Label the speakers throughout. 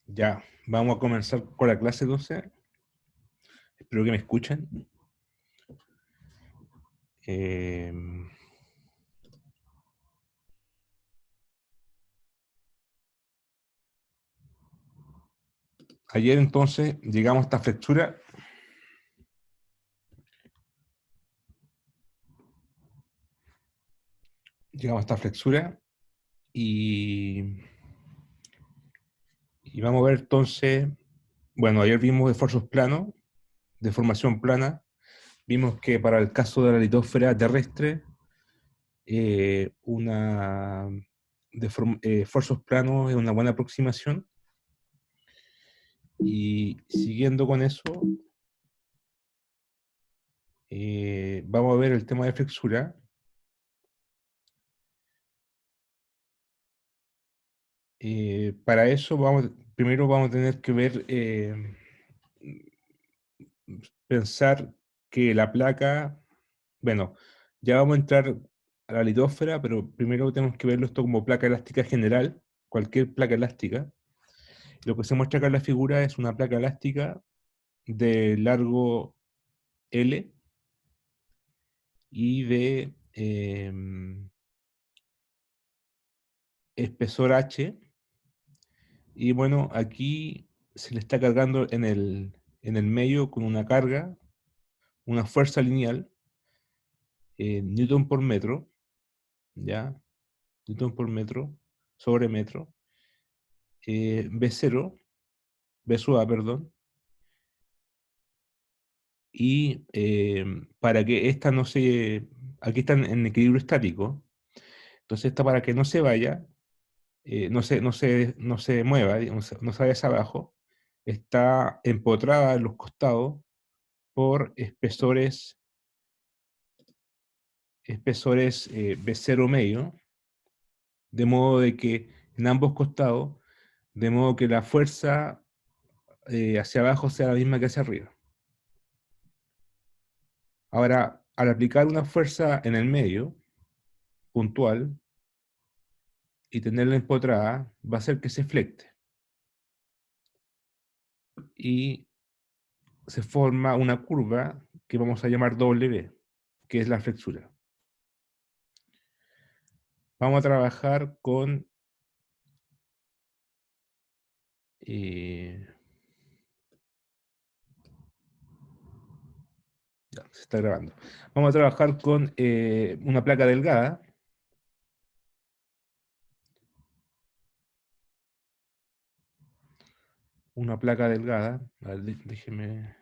Speaker 1: Ya, vamos a comenzar con la clase 12. Espero que me escuchen. Eh, Ayer entonces llegamos a esta flexura. Llegamos a esta flexura y, y vamos a ver entonces, bueno, ayer vimos esfuerzos planos, de formación plana. Vimos que para el caso de la litósfera terrestre, esfuerzos planos es una buena aproximación. Y siguiendo con eso, vamos a ver el tema de flexura. Para eso primero vamos a tener que ver, pensar que la placa, bueno, ya vamos a entrar a la litósfera, pero primero tenemos que verlo esto como placa elástica general, cualquier placa elástica. Lo que se muestra acá en la figura es una placa elástica de largo L y de espesor H. Y bueno, aquí se le está cargando en el medio con una carga, una fuerza lineal, Newton por metro, ¿ya? Newton por metro sobre metro, B0, B sub A, perdón, y para que esta no se, aquí están en equilibrio estático, entonces esta para que no se vaya, no se mueva, digamos, no se vaya hacia abajo, está empotrada en los costados por espesores B0 medio, de modo de que en ambos costados, de modo que la fuerza hacia abajo sea la misma que hacia arriba. Ahora, al aplicar una fuerza en el medio, puntual, y tenerla empotrada, va a hacer que se flecte. Y se forma una curva que vamos a llamar W, que es la flexura. Vamos a trabajar con... ya, se está grabando. Vamos a trabajar con una placa delgada. Una placa delgada. A ver, déjeme...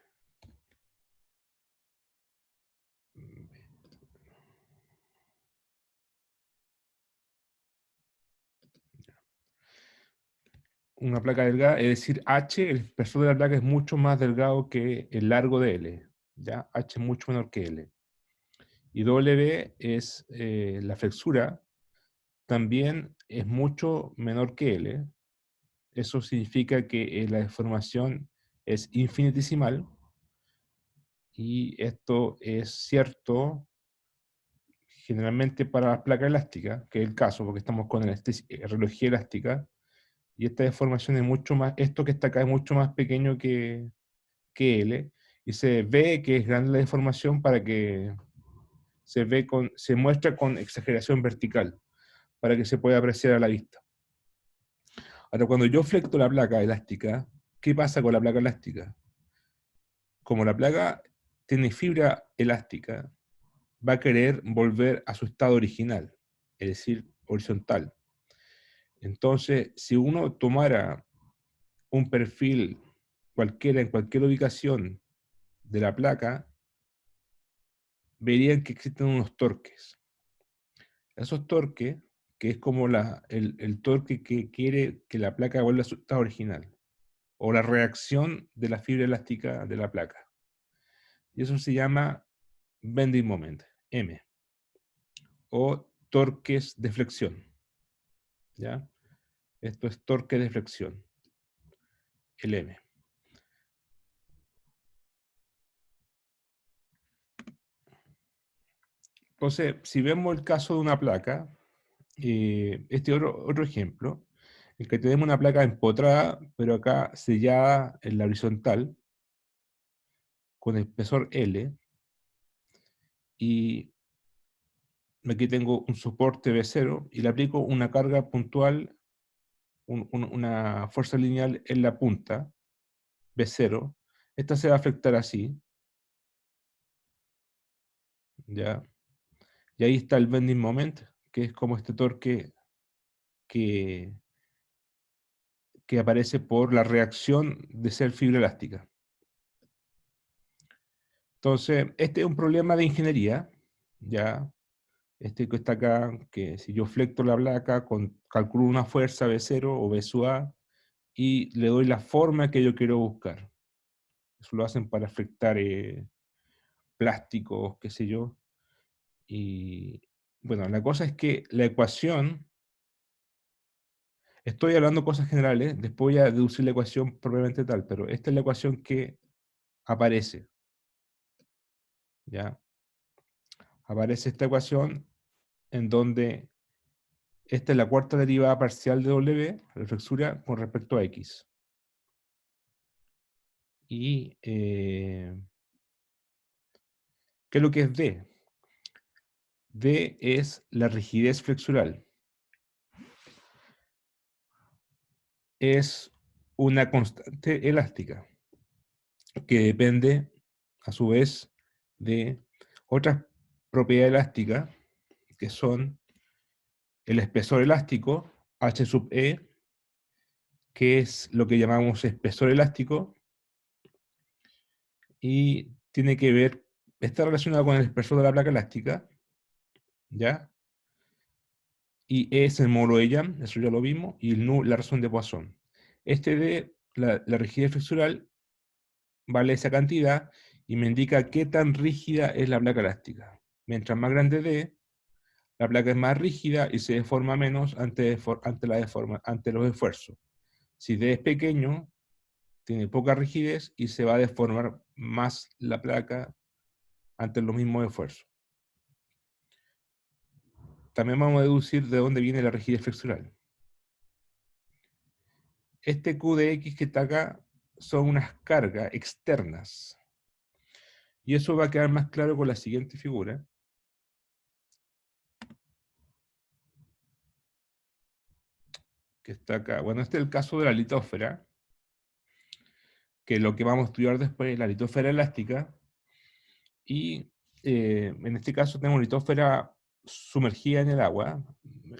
Speaker 1: Una placa delgada, es decir, H, el espesor de la placa es mucho más delgado que el largo de L. ¿Ya? H es mucho menor que L. Y W es la flexura, también es mucho menor que L. Eso significa que la deformación es infinitesimal, y esto es cierto generalmente para las placas elásticas, que es el caso, porque estamos con relojía elástica, y esta deformación es mucho más, esto que está acá es mucho más pequeño que L, y se ve que es grande la deformación para que se muestra con exageración vertical, para que se pueda apreciar a la vista. Ahora, cuando yo flecto la placa elástica, ¿qué pasa con la placa elástica? Como la placa tiene fibra elástica, va a querer volver a su estado original, es decir, horizontal. Entonces, si uno tomara un perfil cualquiera en cualquier ubicación de la placa, verían que existen unos torques. Esos torques, que es como el torque que quiere que la placa vuelva a su estado original, o la reacción de la fibra elástica de la placa. Y eso se llama bending moment, M, o torques de flexión. ¿Ya? Esto es torque de flexión, el M. Entonces, si vemos el caso de una placa, este otro ejemplo, en que tenemos una placa empotrada, pero acá sellada en la horizontal, con espesor L, y aquí tengo un soporte B0, y le aplico una carga puntual, una fuerza lineal en la punta, B0. Esta se va a afectar así, ¿ya? Y ahí está el bending moment, que es como este torque que, que aparece por la reacción de ser fibra elástica. Entonces, este es un problema de ingeniería, ¿ya? Este que está acá, que si yo flecto la placa, calculo una fuerza B0 o B sub A y le doy la forma que yo quiero buscar. Eso lo hacen para flectar plásticos, qué sé yo. Y bueno, la cosa es que la ecuación, estoy hablando cosas generales, después voy a deducir la ecuación propiamente tal, pero esta es la ecuación que aparece, ¿ya? Aparece esta ecuación en donde esta es la cuarta derivada parcial de W, la flexura, con respecto a X. Y, ¿qué es lo que es D? D es la rigidez flexural. Es una constante elástica que depende, a su vez, de otras propiedades elásticas, que son el espesor elástico, H sub E, que es lo que llamamos espesor elástico, y tiene que ver, está relacionado con el espesor de la placa elástica, ¿ya? Y E es el módulo de Young, eso ya lo vimos, y el nu, la razón de Poisson. Este de la rigidez flexural vale esa cantidad y me indica qué tan rígida es la placa elástica. Mientras más grande D, la placa es más rígida y se deforma menos ante los esfuerzos. Si D es pequeño, tiene poca rigidez y se va a deformar más la placa ante los mismos esfuerzos. También vamos a deducir de dónde viene la rigidez flexural. Este Q de X que está acá son unas cargas externas. Y eso va a quedar más claro con la siguiente figura, que está acá. Bueno, este es el caso de la litósfera, que lo que vamos a estudiar después es la litósfera elástica. Y en este caso tenemos litósfera sumergida en el agua,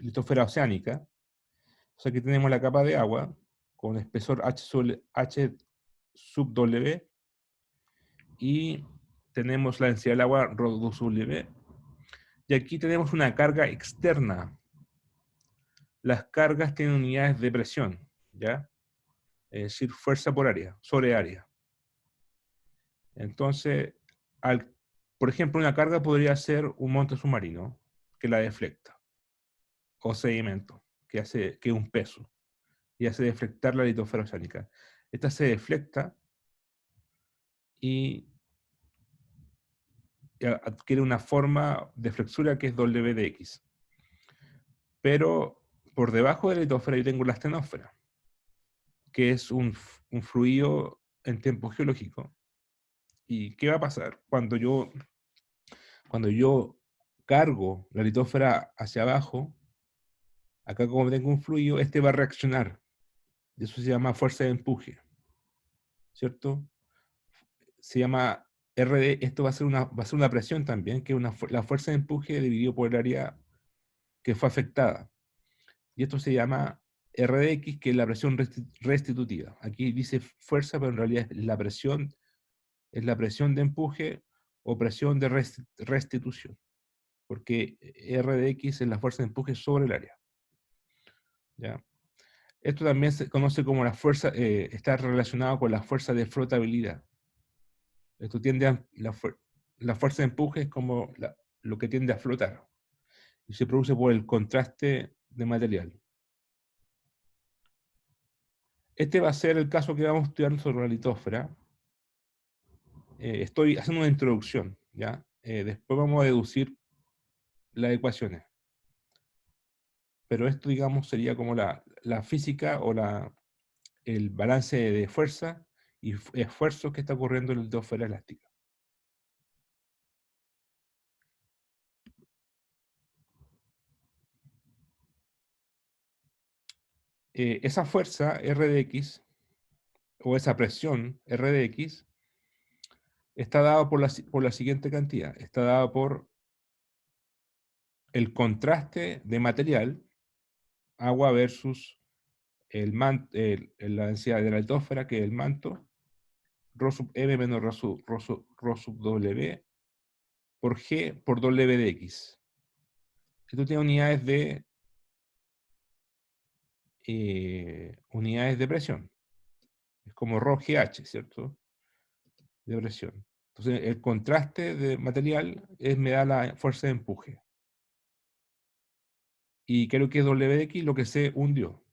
Speaker 1: litósfera oceánica. O sea que tenemos la capa de agua con espesor H sub W y tenemos la densidad del agua ρ sub W. Y aquí tenemos una carga externa. Las cargas tienen unidades de presión, ¿ya? Es decir, fuerza por área, sobre área. Entonces, por ejemplo, una carga podría ser un monte submarino que la deflecta, o sedimento, que es un peso, y hace deflectar la litosfera oceánica. Esta se deflecta y adquiere una forma de flexura que es W de X. Pero por debajo de la litosfera yo tengo la astenósfera, que es un fluido en tiempo geológico. ¿Y qué va a pasar cuando yo cargo la litósfera hacia abajo? Acá como tengo un fluido, este va a reaccionar. Y eso se llama fuerza de empuje, ¿cierto? Se llama RD, esto va a ser una presión también, que es la fuerza de empuje dividido por el área que fue afectada. Y esto se llama RDX, que es la presión restitutiva. Aquí dice fuerza, pero en realidad es la presión de empuje o presión de restitución, porque RDX es la fuerza de empuje sobre el área. ¿Ya? Esto también se conoce como la fuerza, está relacionado con la fuerza de flotabilidad. Esto tiende a, la fuerza de empuje es como lo que tiende a flotar y se produce por el contraste de material. Este va a ser el caso que vamos a estudiar sobre la litósfera. Estoy haciendo una introducción, ¿ya? Después vamos a deducir las ecuaciones. pero esto, digamos, sería como la física o el balance de fuerza y esfuerzo que está ocurriendo en la litosfera elástica. Esa fuerza R de X, o esa presión R de X, está dada por la siguiente cantidad. Está dada por el contraste de material, agua versus la densidad de la litosfera, que es el manto, Rho sub M menos Rho sub W por G por W de X. Esto tiene unidades de presión. Es como Rho GH, ¿cierto? De presión. Entonces, el contraste de material me da la fuerza de empuje. Y creo que es W de X lo que se hundió,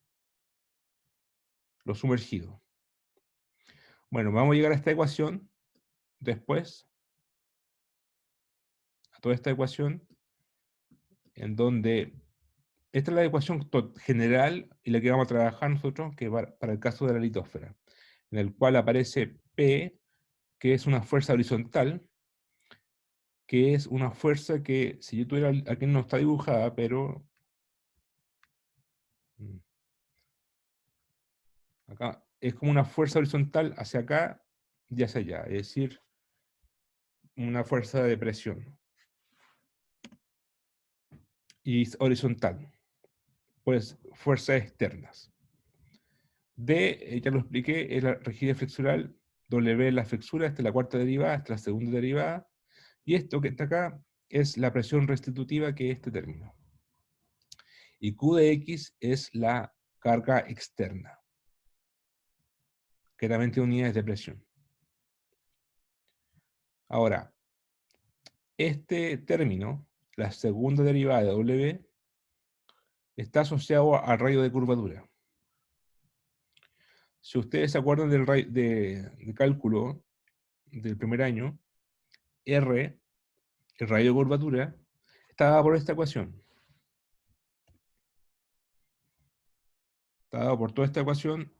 Speaker 1: lo sumergido. Bueno, vamos a llegar a esta ecuación después, a toda esta ecuación, en donde esta es la ecuación general y la que vamos a trabajar nosotros, que para el caso de la litosfera, en el cual aparece P, que es una fuerza horizontal, que es una fuerza que, si yo tuviera, aquí no está dibujada, pero acá es como una fuerza horizontal hacia acá y hacia allá, es decir, una fuerza de presión. Y horizontal, pues fuerzas externas. D, ya lo expliqué, es la rigidez flexural, W es la flexura, esta es la cuarta derivada, esta es la segunda derivada, y esto que está acá es la presión restitutiva, que es este término. Y Q de X es la carga externa, que también tiene unidades de presión. Ahora, este término, la segunda derivada de W, está asociado al radio de curvatura. Si ustedes se acuerdan de cálculo del primer año, R, el radio de curvatura, está dado por esta ecuación. Está dado por toda esta ecuación.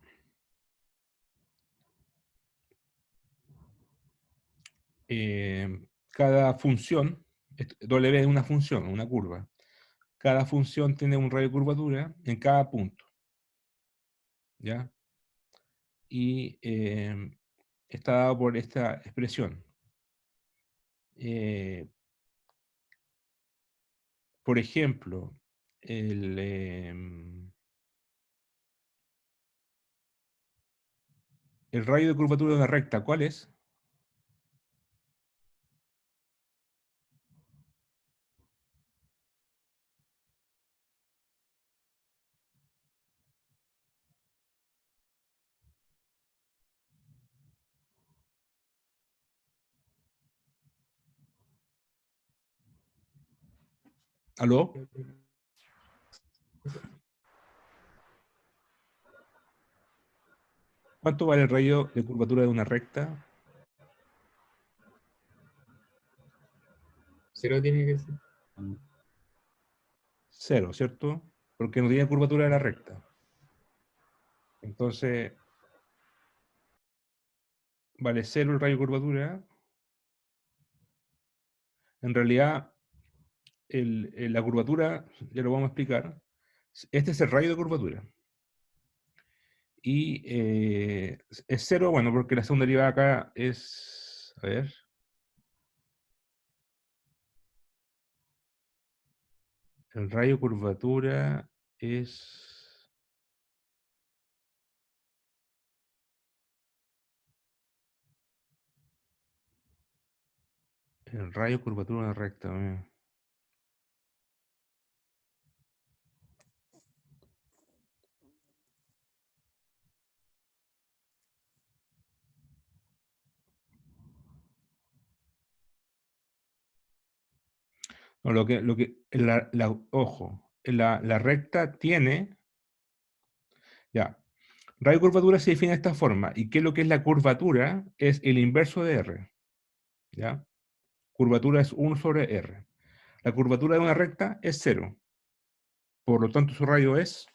Speaker 1: Cada función, W es una función, una curva. Cada función tiene un radio de curvatura en cada punto. ¿Ya? Y está dado por esta expresión. Por ejemplo, el radio de curvatura de una recta, ¿cuál es? ¿Aló? ¿Cuánto vale el radio de curvatura de una recta?
Speaker 2: 0 tiene que ser.
Speaker 1: 0, ¿cierto? Porque no tiene curvatura de la recta. Entonces, vale 0 el radio de curvatura. En realidad, la curvatura, ya lo vamos a explicar. Este es el radio de curvatura. Y es 0, bueno, porque la segunda derivada acá es, a ver, el radio de curvatura es, el radio de curvatura de una recta. No, ojo, la recta tiene, ya, radio de curvatura se define de esta forma. ¿Y qué es lo que es la curvatura? Es el inverso de R, ¿ya? Curvatura es 1 sobre R. La curvatura de una recta es 0. Por lo tanto, su radio es...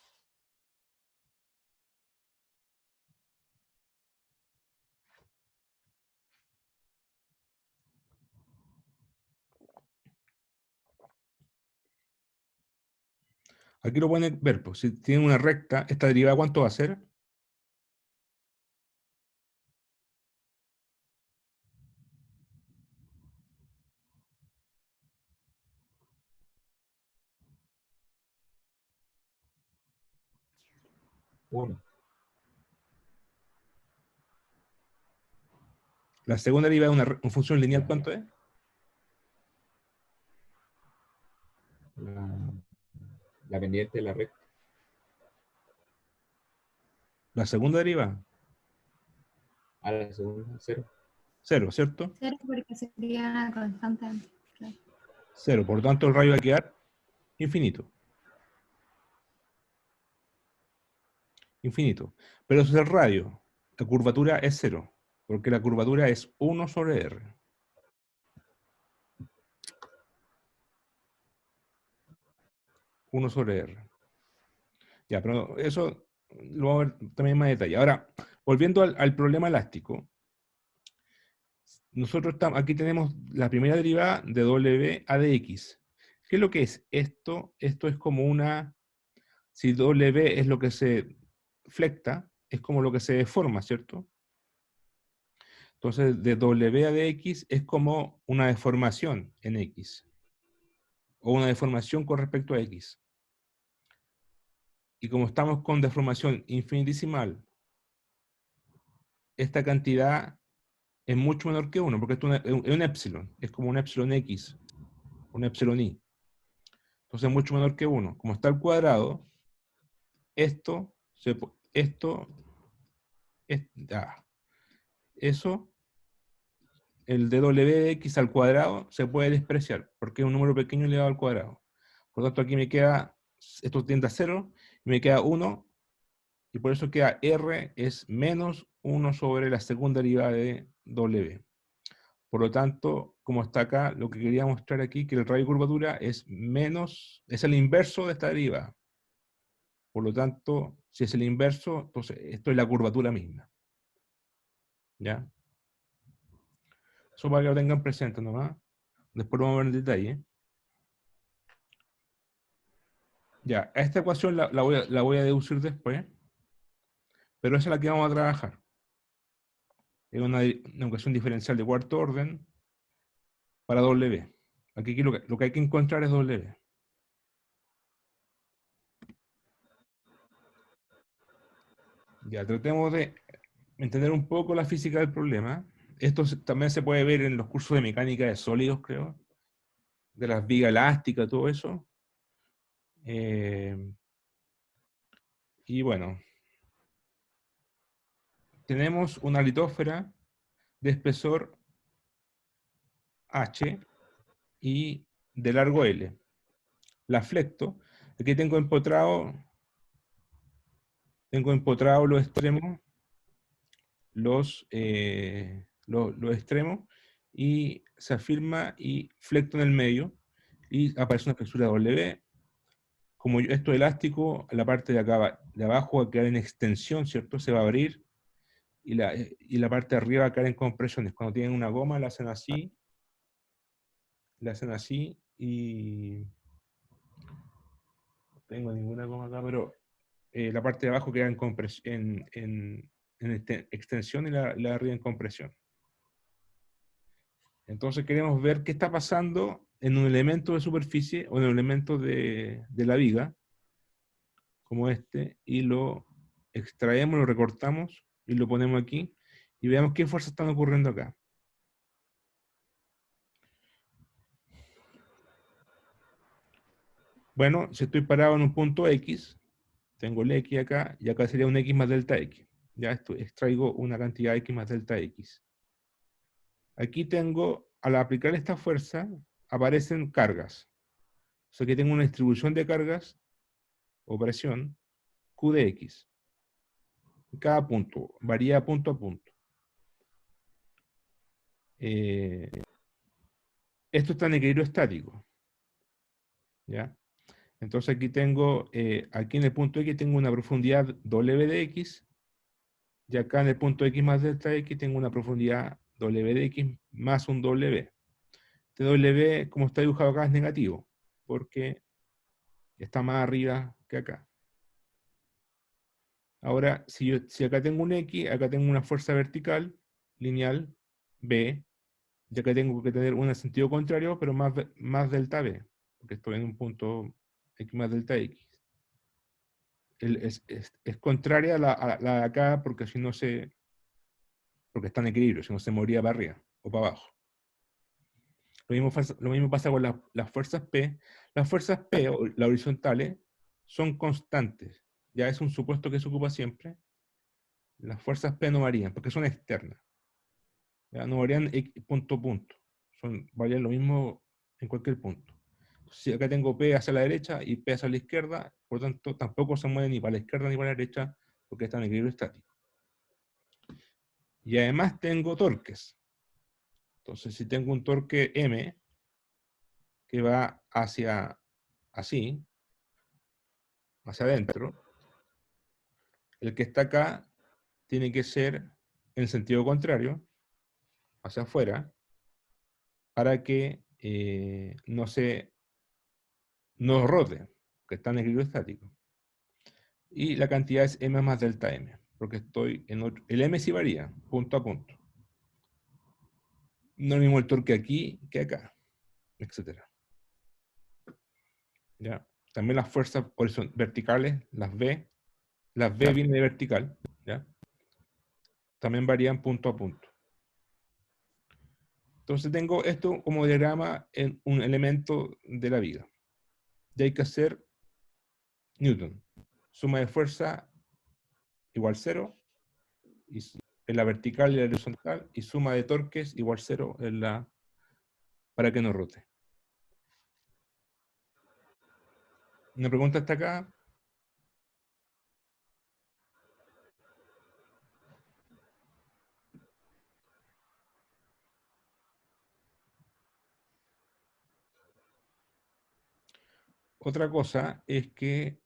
Speaker 1: Aquí lo pueden ver, pues, si tiene una recta, esta derivada, ¿cuánto va a ser?
Speaker 2: Uno.
Speaker 1: La segunda derivada de una función lineal,
Speaker 2: Ya.
Speaker 1: ¿cuánto es?
Speaker 2: La, la pendiente de la recta.
Speaker 1: La segunda derivada,
Speaker 2: A la segunda, cero.
Speaker 1: cero, ¿cierto?
Speaker 3: Cero porque sería una constante antes. Claro.
Speaker 1: Cero. Por lo tanto, el radio va a quedar infinito. Infinito. Pero eso es el radio. La curvatura es cero, porque la curvatura es 1 sobre R. Uno sobre R. Ya, pero eso lo vamos a ver también en más detalle. Ahora, volviendo al problema elástico, nosotros aquí tenemos la primera derivada de W a dx. ¿Qué es lo que es esto? Esto es como una... Si W es lo que se flecta, es como lo que se deforma, ¿cierto? Entonces, de W a dx es como una deformación en X, o una deformación con respecto a X. Y como estamos con deformación infinitesimal, esta cantidad es mucho menor que 1, porque esto es un epsilon, es como un epsilon X, un epsilon Y. Entonces es mucho menor que 1. Como está al cuadrado, esto, esto, eso, el de W de X al cuadrado se puede despreciar, porque es un número pequeño elevado al cuadrado. Por lo tanto, aquí me queda, esto tiende a 0, y me queda 1, y por eso queda R es menos 1 sobre la segunda derivada de W. Por lo tanto, como está acá, lo que quería mostrar aquí, que el radio de curvatura es menos, es el inverso de esta derivada. Por lo tanto, si es el inverso, entonces esto es la curvatura misma. ¿Ya? Eso para que lo tengan presente nomás. Después lo vamos a ver en detalle. Ya, esta ecuación la voy a deducir después, pero esa es la que vamos a trabajar. Es una ecuación diferencial de cuarto orden para W. Aquí lo que hay que encontrar es W. Ya, tratemos de entender un poco la física del problema. Esto también se puede ver en los cursos de mecánica de sólidos, creo, de las vigas elásticas, todo eso. Y bueno, tenemos una litósfera de espesor H y de largo L. La flecto. Aquí tengo empotrado los extremos, los extremos, y se afirma y flecto en el medio, y aparece una espesura W. Como esto es elástico, la parte de acá, de abajo va a quedar en extensión, ¿cierto? Se va a abrir, y la parte de arriba va a quedar en compresiones. Cuando tienen una goma, la hacen así, y no tengo ninguna goma acá, pero la parte de abajo queda en extensión, y la de arriba en compresión. Entonces queremos ver qué está pasando en un elemento de superficie o en un elemento de la viga, como este, y lo extraemos, lo recortamos y lo ponemos aquí, y veamos qué fuerzas están ocurriendo acá. Bueno, si estoy parado en un punto X, tengo el X acá, y acá sería un X más delta X. Ya extraigo una cantidad X más delta X. Aquí tengo, al aplicar esta fuerza, aparecen cargas. O sea que tengo una distribución de cargas o presión Q de X. Cada punto varía punto a punto. Esto está en equilibrio estático, ¿ya? Entonces aquí tengo, aquí en el punto X tengo una profundidad W de X, y acá en el punto X más delta X tengo una profundidad W de X más un W. Este W, como está dibujado acá, es negativo, porque está más arriba que acá. Ahora, si acá tengo un X, acá tengo una fuerza vertical, lineal, B, y acá tengo que tener una en sentido contrario, pero más delta B, porque estoy en un punto X más delta X. Es contraria a la de acá, porque si no porque está en equilibrio, si no se moría para arriba o para abajo. Lo mismo pasa con las fuerzas P. Las fuerzas P, o las horizontales, son constantes. Ya es un supuesto que se ocupa siempre. Las fuerzas P no varían, porque son externas. ¿Ya? No varían punto a punto. Varían lo mismo en cualquier punto. Si acá tengo P hacia la derecha y P hacia la izquierda, por lo tanto tampoco se mueve ni para la izquierda ni para la derecha, porque está en equilibrio estático. Y además tengo torques. Entonces, si tengo un torque M que va hacia así, hacia adentro, el que está acá tiene que ser en sentido contrario, hacia afuera, para que no rote, que está en equilibrio estático. Y la cantidad es M más delta M, porque estoy en otro. El M sí varía, punto a punto. No es lo mismo el torque aquí que acá, etc. ¿Ya? También las fuerzas verticales, las V viene de vertical, ¿ya? También varían punto a punto. Entonces tengo esto como diagrama en un elemento de la vida. Y hay que hacer Newton. Suma de fuerza igual 0 en la vertical y la horizontal, y suma de torques igual 0 para que no rote. Una pregunta hasta acá. Otra cosa es que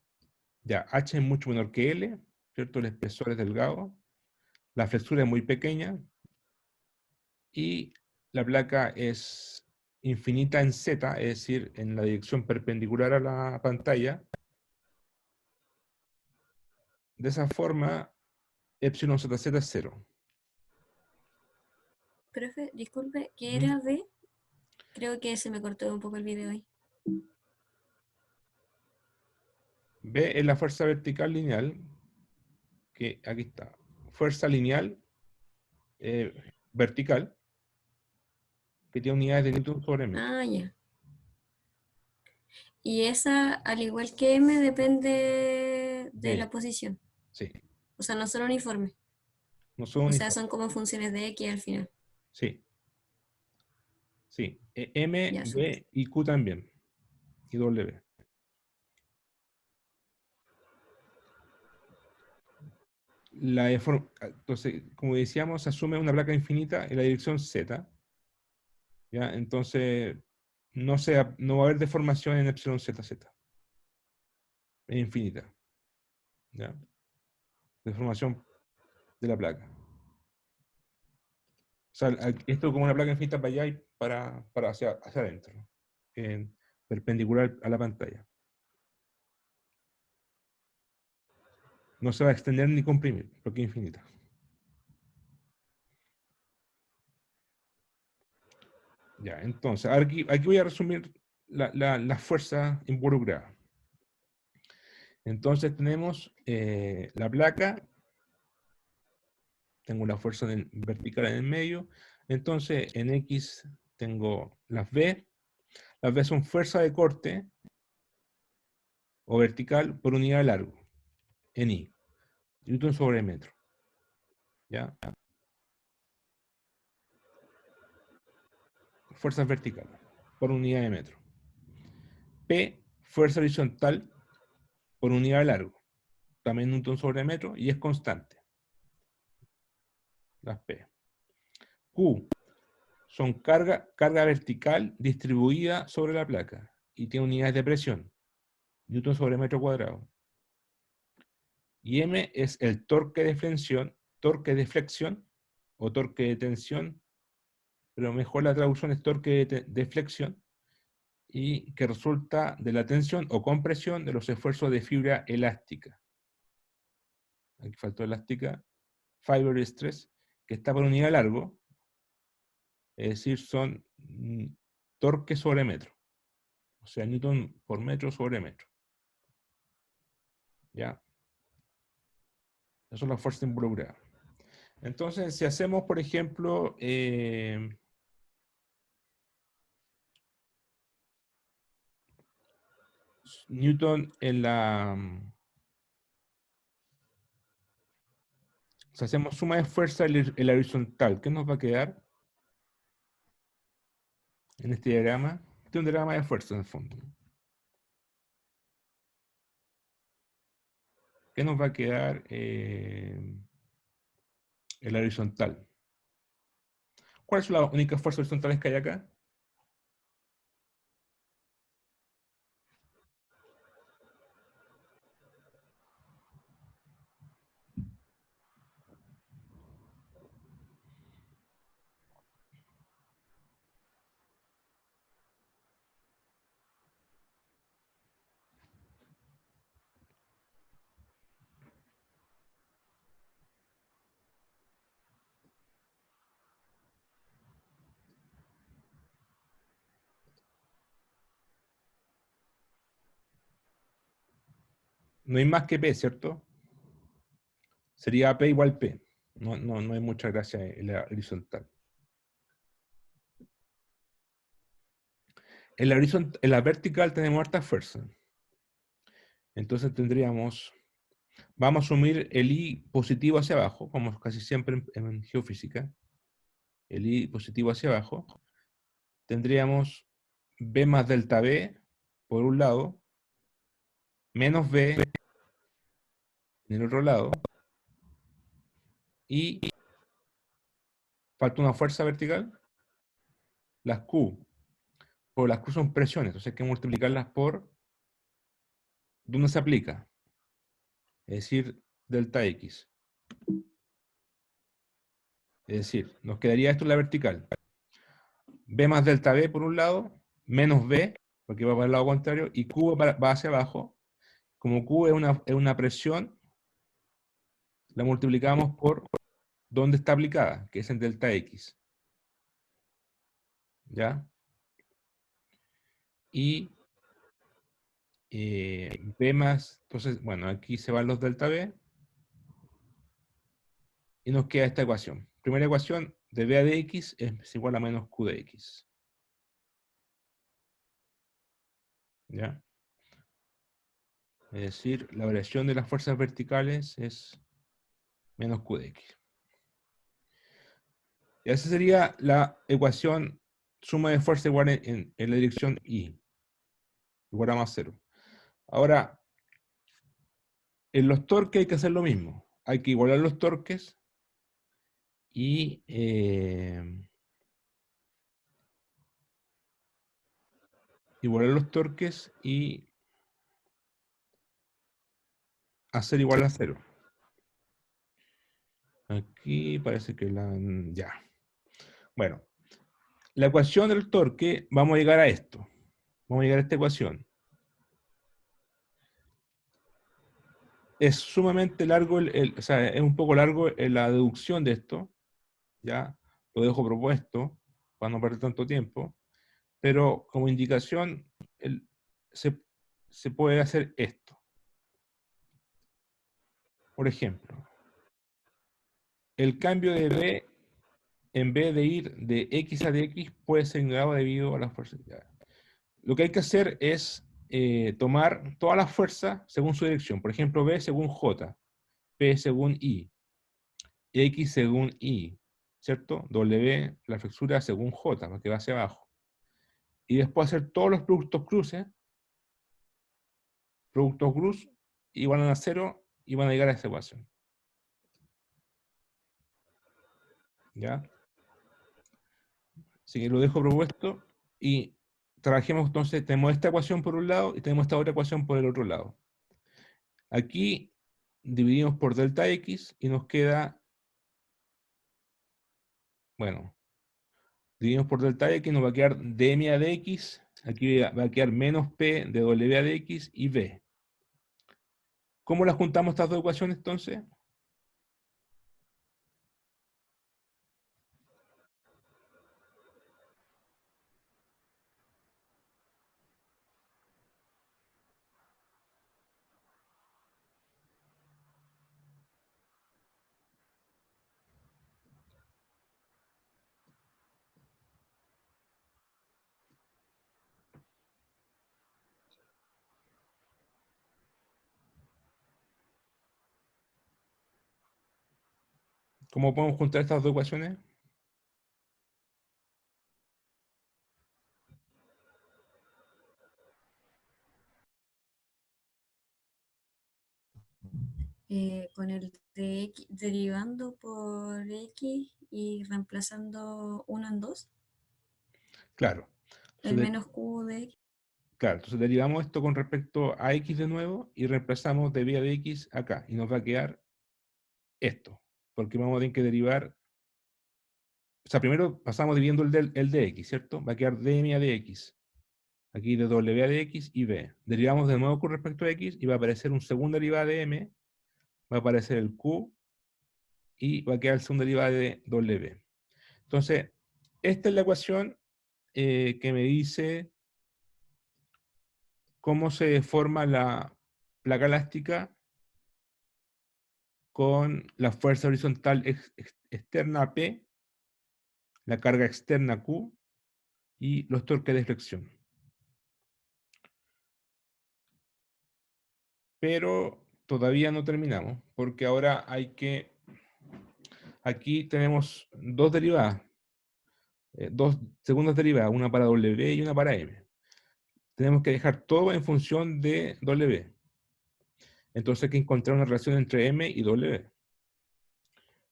Speaker 1: ya H es mucho menor que L, ¿cierto? El espesor es delgado, la flexura es muy pequeña y la placa es infinita en Z, es decir, en la dirección perpendicular a la pantalla. De esa forma, epsilon ZZ es 0.
Speaker 4: Profe, disculpe, ¿qué era B? Creo que se me cortó un poco el video ahí.
Speaker 1: B es la fuerza vertical lineal, que aquí está. Fuerza lineal vertical, que tiene unidades de Newton sobre metro.
Speaker 4: Ah, ya. Y esa, al igual que M, depende de la posición.
Speaker 1: Sí,
Speaker 4: O sea, no son uniformes.
Speaker 1: no son
Speaker 4: O sea,
Speaker 1: uniformes.
Speaker 4: son como funciones de X al final.
Speaker 1: Sí, sí. M,
Speaker 4: Ya, súper.
Speaker 1: B y Q también. Y W. Entonces, como decíamos, asume una placa infinita en la dirección Z. ¿Ya? Entonces, no va a haber deformación en epsilon ZZ. Es infinita. ¿Ya? Deformación de la placa. O sea, esto como una placa infinita para allá y para hacia adentro. Perpendicular a la pantalla. No se va a extender ni comprimir, porque es infinita. Ya, entonces, aquí voy a resumir la fuerza involucrada. Entonces tenemos la placa, tengo la fuerza vertical en el medio, entonces en X tengo las V son fuerza de corte o vertical por unidad de largo, en I, Newton sobre metro. ¿Ya? Fuerzas verticales por unidad de metro. P, fuerza horizontal por unidad de largo, también Newton sobre metro, y es constante. Las P. Q son carga vertical distribuida sobre la placa y tiene unidades de presión, Newton sobre metro cuadrado. Y M es el torque de flexión o torque de tensión, pero mejor la traducción es torque de flexión, y que resulta de la tensión o compresión de los esfuerzos de fibra elástica. Aquí faltó elástica, fiber stress, que está por unidad largo, es decir, son torque sobre metro, o sea, Newton por metro sobre metro. ¿Ya? Esas son las fuerzas involucradas. Entonces, si hacemos, por ejemplo, Newton en la... Si hacemos suma de fuerza en la horizontal, ¿qué nos va a quedar en este diagrama? Este es un diagrama de fuerza, en el fondo. ¿Qué nos va a quedar en la horizontal? ¿Cuáles son las únicas fuerzas horizontales que hay acá? No hay más que P, ¿cierto? Sería P igual P. No hay mucha gracia en la horizontal. En la vertical tenemos harta fuerza. Entonces tendríamos, vamos a asumir el I positivo hacia abajo, como casi siempre en geofísica. El I positivo hacia abajo. Tendríamos B más delta B, por un lado, menos B en el otro lado, y falta una fuerza vertical, las Q. Por las Q son presiones, entonces hay que multiplicarlas por ¿dónde se aplica? Es decir, delta X. Es decir, nos quedaría esto en la vertical. B más delta B por un lado, menos B, porque va para el lado contrario, y Q va hacia abajo. Como Q es una presión, la multiplicamos por dónde está aplicada, que es en delta X. ¿Ya? Y B más, entonces, bueno, aquí se van los delta B, y nos queda esta ecuación. Primera ecuación de B de X es igual a menos Q de X. ¿Ya? Es decir, la variación de las fuerzas verticales es menos Q de X. Y esa sería la ecuación suma de fuerza igual en la dirección I, igual a más 0. Ahora, en los torques hay que hacer lo mismo. Hay que igualar los torques y hacer igual a 0. Aquí parece que ya. Bueno, la ecuación del torque, vamos a llegar a esto. Vamos a llegar a esta ecuación. Es sumamente largo, o sea, es un poco largo la deducción de esto. Ya lo dejo propuesto para no perder tanto tiempo. Pero como indicación, se puede hacer esto. Por ejemplo, el cambio de B, en vez de ir de X a dx, puede ser ignorado debido a la fuerza. Lo que hay que hacer es tomar toda la fuerza según su dirección. Por ejemplo, B según J, P según I, X según Y, ¿cierto? W, la flexura según J, porque va hacia abajo. Y después hacer todos los productos cruces, y van a 0 y van a llegar a esa ecuación. ¿Ya? Así que lo dejo propuesto y trabajemos entonces, tenemos esta ecuación por un lado y tenemos esta otra ecuación por el otro lado. Aquí dividimos por delta x y nos queda, bueno, dividimos por delta x, nos va a quedar dm a de x, aquí va a quedar menos p de w a de x y b. ¿Cómo las juntamos estas dos ecuaciones entonces? ¿Cómo podemos juntar estas dos ecuaciones?
Speaker 4: Con el de x, derivando por x y reemplazando 1 en 2,
Speaker 1: Claro.
Speaker 4: el
Speaker 1: Entonces,
Speaker 4: menos q de x.
Speaker 1: claro, entonces derivamos esto con respecto a x de nuevo y reemplazamos de de x acá. Y nos va a quedar esto. Porque vamos a tener que derivar. O sea, primero pasamos dividiendo el de x, ¿cierto? Va a quedar dm a de x. Aquí de w a de x y b. Derivamos de nuevo con respecto a x y va a aparecer un segundo derivada de m. Va a aparecer el q y va a quedar el segundo derivada de w. Entonces, esta es la ecuación que me dice cómo se forma la placa elástica con la fuerza horizontal externa P, la carga externa Q y los torques de flexión. Pero todavía no terminamos, porque ahora hay que... Aquí tenemos dos derivadas, dos segundas derivadas, una para W y una para M. Tenemos que dejar todo en función de W. Entonces hay que encontrar una relación entre M y W.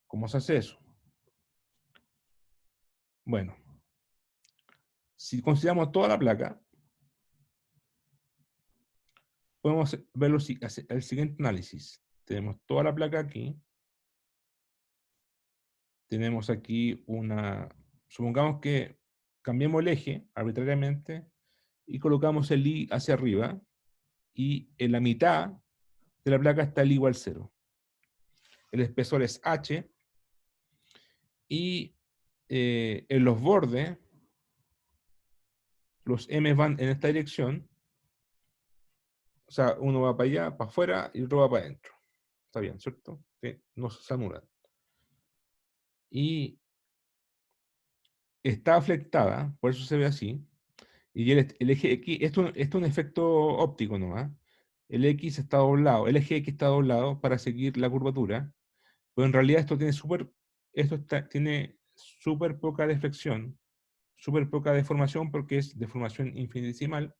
Speaker 1: ¿Cómo se hace eso? Bueno, si consideramos toda la placa, podemos ver el siguiente análisis. Tenemos toda la placa aquí. Tenemos aquí una... Supongamos que cambiemos el eje arbitrariamente y colocamos el I hacia arriba y en la mitad de la placa está el I igual 0. El espesor es H y en los bordes los M van en esta dirección. O sea, uno va para allá, para afuera y otro va para adentro. Está bien, ¿cierto? Que no se anulan. Y está aflectada, por eso se ve así. Y el eje X, esto es un efecto óptico nomás. El X está doblado, el eje X está doblado para seguir la curvatura, pero en realidad tiene súper poca deflexión, súper poca deformación porque es deformación infinitesimal.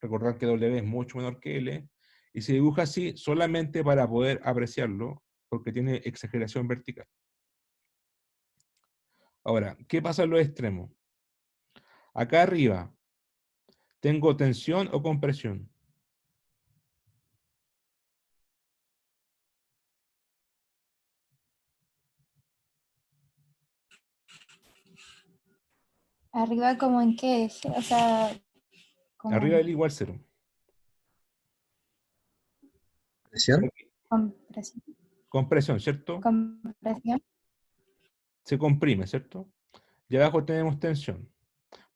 Speaker 1: Recordar que W es mucho menor que L, y se dibuja así solamente para poder apreciarlo, porque tiene exageración vertical. Ahora, ¿qué pasa en los extremos? Acá arriba, ¿tengo tensión o compresión?
Speaker 3: Arriba como en qué eje, o sea, como
Speaker 1: Arriba del
Speaker 3: en
Speaker 1: igual 0.
Speaker 2: ¿Presión?
Speaker 3: compresión.
Speaker 1: Compresión, ¿cierto?
Speaker 3: Compresión.
Speaker 1: Se comprime, ¿cierto? Y abajo tenemos tensión.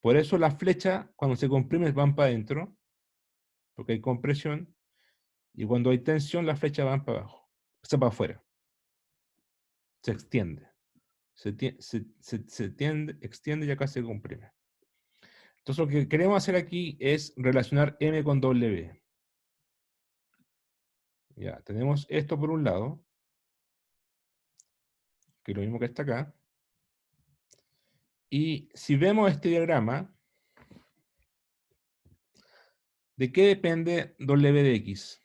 Speaker 1: Por eso las flechas, cuando se comprimen, van para adentro, porque hay compresión, y cuando hay tensión, las flechas van para abajo, o sea, para afuera. Se extiende. Se extiende y acá se comprime. Entonces, lo que queremos hacer aquí es relacionar M con W. Ya, tenemos esto por un lado, que es lo mismo que está acá. Y si vemos este diagrama, ¿de qué depende W de X?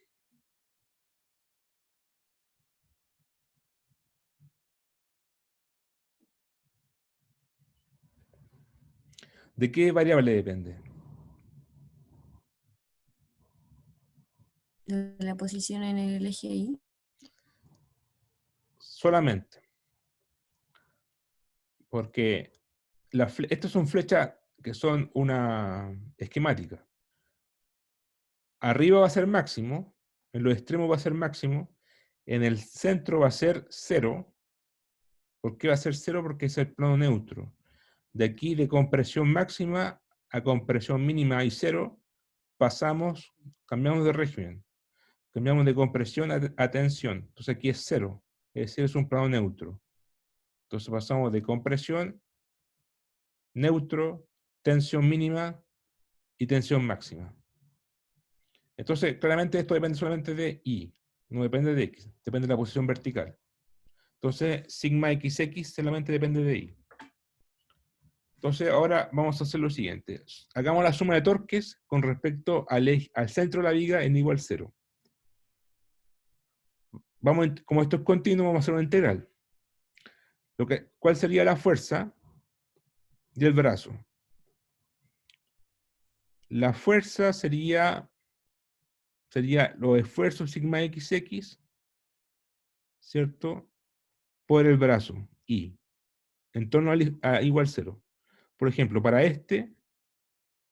Speaker 1: ¿De qué variable depende?
Speaker 4: de la posición en el eje Y.
Speaker 1: Solamente. Porque estas son flechas que son una esquemática. Arriba va a ser máximo, en los extremos va a ser máximo, en el centro va a ser 0. ¿Por qué va a ser 0? Porque es el plano neutro. De aquí de compresión máxima a compresión mínima y 0, cambiamos de régimen. Cambiamos de compresión a tensión. Entonces aquí es 0. Es decir, es un plano neutro. Entonces pasamos de compresión, neutro, tensión mínima y tensión máxima. Entonces, claramente esto depende solamente de Y, no depende de X, depende de la posición vertical. Entonces, sigma XX solamente depende de Y. Entonces, ahora vamos a hacer lo siguiente. Hagamos la suma de torques con respecto al centro de la viga en igual 0. Como esto es continuo, vamos a hacer una integral. ¿Cuál sería la fuerza del brazo? La fuerza sería los esfuerzos sigma XX, ¿cierto? Por el brazo, Y, en torno a igual 0. Por ejemplo, para este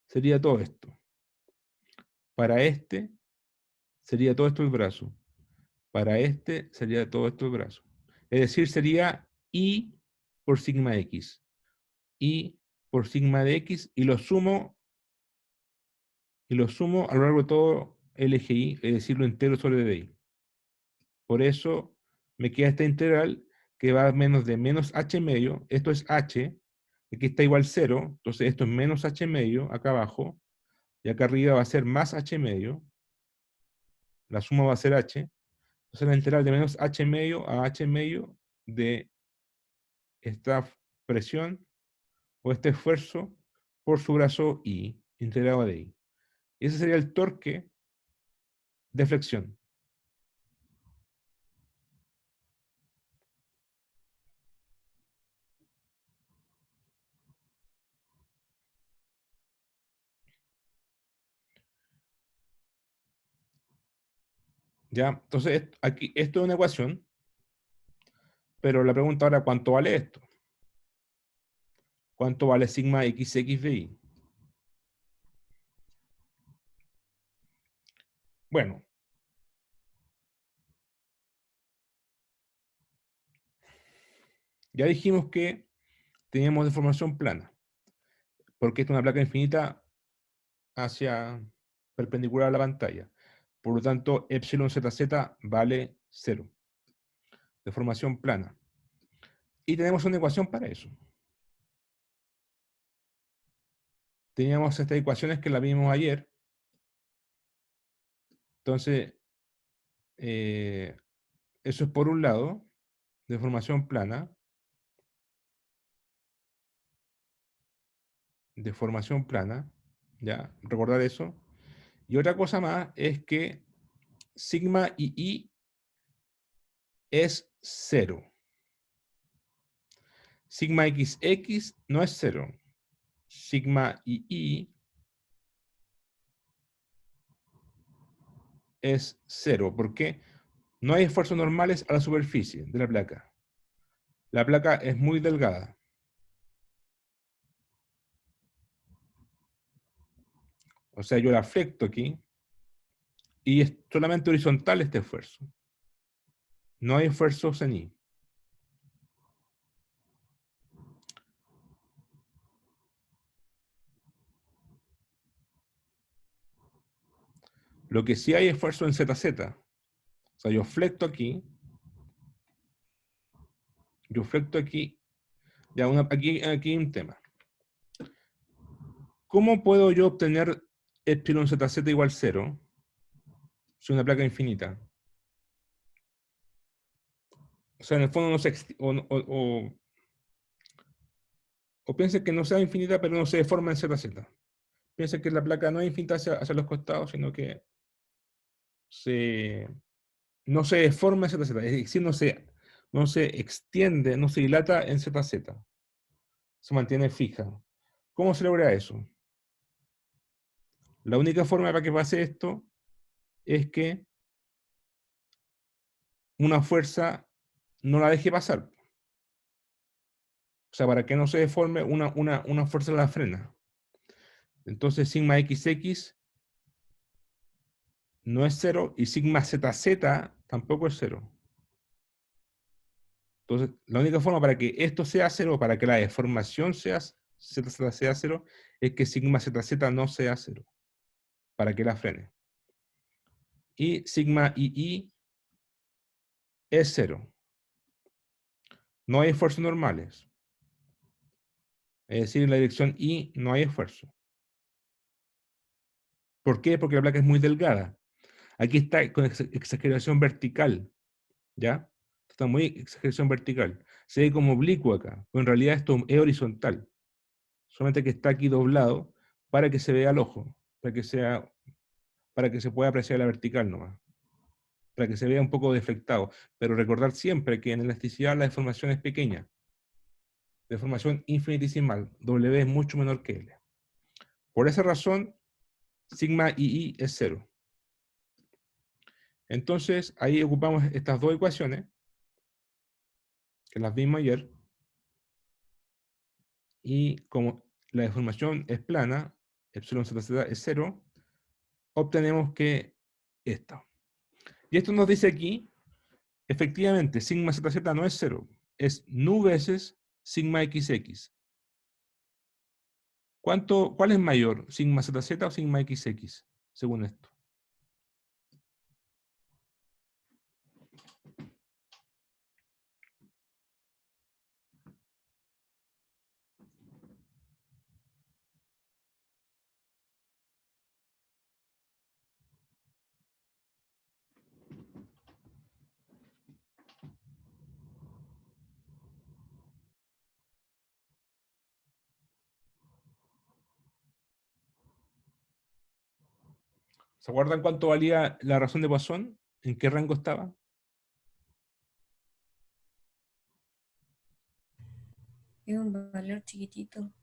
Speaker 1: sería todo esto. Para este sería todo esto el brazo. Para este sería todo esto el brazo. Es decir, sería I por sigma X. I por sigma de X y lo sumo a lo largo de todo el eje Y, es decir, lo integro sobre DI. Por eso me queda esta integral que va a menos de menos h medio. Esto es h. Aquí está igual 0. Entonces esto es menos h medio acá abajo. Y acá arriba va a ser más h medio. La suma va a ser h. Entonces la integral de menos h medio a h medio de esta presión o este esfuerzo por su brazo I, integrado de I. Ese sería el torque de flexión. ¿Ya? Entonces, aquí, esto es una ecuación, pero la pregunta ahora, ¿cuánto vale esto? ¿Cuánto vale sigma XX de I? Bueno, ya dijimos que teníamos deformación plana, porque esta es una placa infinita hacia perpendicular a la pantalla. Por lo tanto, epsilon ZZ vale 0. Deformación plana. Y tenemos una ecuación para eso. Teníamos estas ecuaciones que la vimos ayer. Entonces, eso es por un lado, deformación plana. Deformación plana, ¿ya? Recordar eso. Y otra cosa más es que sigma y I es 0. Sigma XX no es 0. Sigma y I es 0. ¿Por qué? No hay esfuerzos normales a la superficie de la placa. La placa es muy delgada. O sea, yo la flecto aquí y es solamente horizontal este esfuerzo. No hay esfuerzos en I. Lo que sí hay esfuerzo en ZZ. O sea, yo flecto aquí. Ya, aquí hay un tema. ¿Cómo puedo yo obtener epsilon ZZ igual 0? Es una placa infinita. O sea, en el fondo no se o piensen que no sea infinita, pero no se deforma en ZZ. Piensen que la placa no es infinita hacia los costados, sino que no se deforma en ZZ. Es decir, no se extiende, no se dilata en ZZ. Se mantiene fija. ¿Cómo se logra eso? La única forma para que pase esto es que una fuerza no la deje pasar. O sea, para que no se deforme, una fuerza la frena. Entonces, sigma XX no es 0 y sigma ZZ tampoco es 0. Entonces, la única forma para que esto sea 0, para que la deformación sea ZZ sea 0, es que sigma ZZ no sea 0, para que la frene. Y sigma II es 0. No hay esfuerzos normales. Es decir, en la dirección I no hay esfuerzo. ¿Por qué? Porque la placa es muy delgada. Aquí está con exageración vertical, ¿ya? Está muy exageración vertical. Se ve como oblicuo acá, pero en realidad esto es horizontal. Solamente que está aquí doblado para que se vea al ojo, para que se pueda apreciar la vertical nomás, para que se vea un poco deflectado. Pero recordar siempre que en elasticidad la deformación es pequeña. Deformación infinitesimal. W es mucho menor que L. Por esa razón, sigma II es 0. Entonces, ahí ocupamos estas dos ecuaciones, que las vimos ayer, y como la deformación es plana, epsilon ZZ es 0, obtenemos que esta. Y esto nos dice aquí, efectivamente, sigma ZZ no es 0, es nu veces sigma XX. ¿Cuál es mayor, sigma ZZ o sigma XX, según esto? ¿Se acuerdan cuánto valía la razón de Poisson? ¿En qué rango estaba?
Speaker 4: Es un valor chiquitito.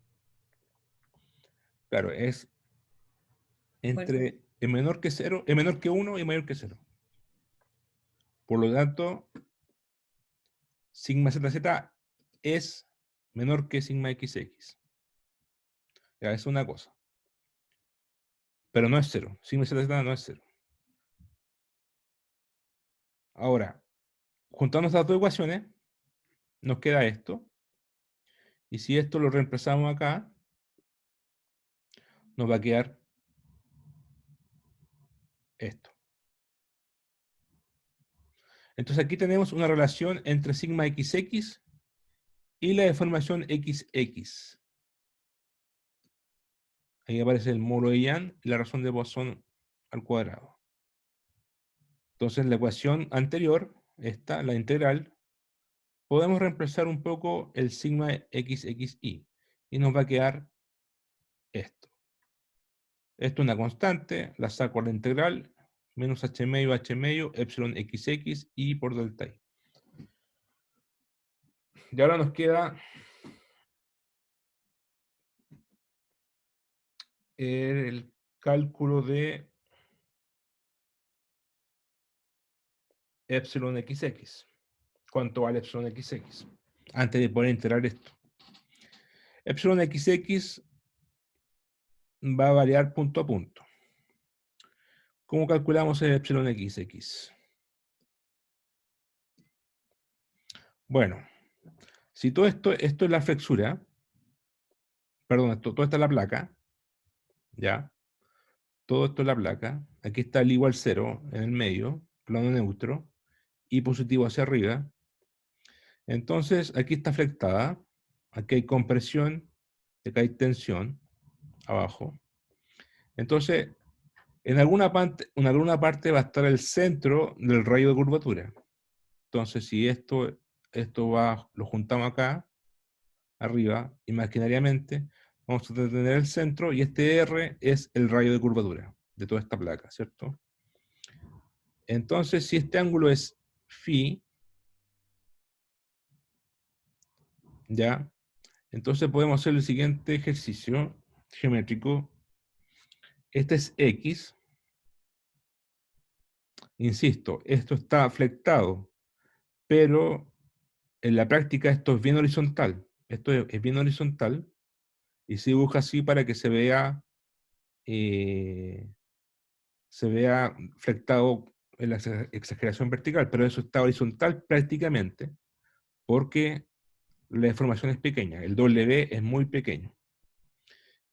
Speaker 1: Claro, es
Speaker 4: Bueno,
Speaker 1: es menor que 0, es menor que 1 y mayor que 0. Por lo tanto, sigma ZZ es menor que sigma XX. Ya, es una cosa. Pero no es 0. Sigma ZZ no es 0. Ahora, juntando estas dos ecuaciones, nos queda esto. Y si esto lo reemplazamos acá, nos va a quedar esto. Entonces aquí tenemos una relación entre sigma XX y la deformación XX. Ahí aparece el módulo de Young y la razón de Poisson al cuadrado. Entonces la ecuación anterior, esta, la integral, podemos reemplazar un poco el sigma XXI y nos va a quedar esto. Esto es una constante, la saco a la integral, menos h medio, epsilon xx y por delta i. Y ahora nos queda el cálculo de epsilon xx. ¿Cuánto vale epsilon xx? Antes de poder integrar esto. Epsilon xx va a variar punto a punto. ¿Cómo calculamos el epsilon xx? Bueno, si todo esto es la flexura, perdón, todo esto es la placa, ¿ya? Todo esto es la placa. Aquí está el igual 0 en el medio, plano neutro, y positivo hacia arriba. Entonces, aquí está flectada. Aquí hay compresión, acá hay tensión, abajo. Entonces, en alguna parte va a estar el centro del rayo de curvatura. Entonces, si esto lo juntamos acá, arriba, imaginariamente, vamos a tener el centro y este R es el rayo de curvatura de toda esta placa, ¿cierto? Entonces, si este ángulo es phi, ¿ya? Entonces podemos hacer el siguiente ejercicio geométrico. Este es X. Insisto, esto está flectado. pero en la práctica esto es bien horizontal. Esto es bien horizontal y se dibuja así para que se vea flectado en la exageración vertical, pero eso está horizontal prácticamente porque la deformación es pequeña, el W es muy pequeño.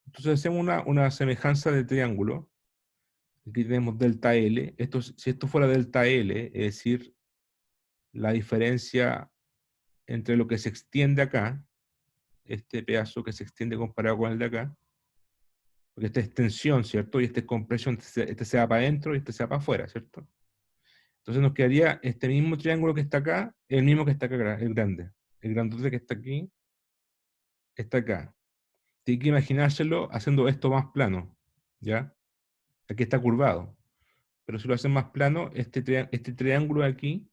Speaker 1: Entonces hacemos una semejanza de triángulo. Aquí tenemos delta L. Si esto fuera delta L, es decir, la diferencia entre lo que se extiende acá, este pedazo que se extiende comparado con el de acá, porque esta es tensión, ¿cierto? Y esta es compresión, este se va para adentro y este se va para afuera, ¿cierto? Entonces nos quedaría este mismo triángulo que está acá, el mismo que está acá, el grande. El grandote que está aquí, está acá. Tiene que imaginárselo haciendo esto más plano, ¿ya? Aquí está curvado. Pero si lo hacen más plano, este triángulo de aquí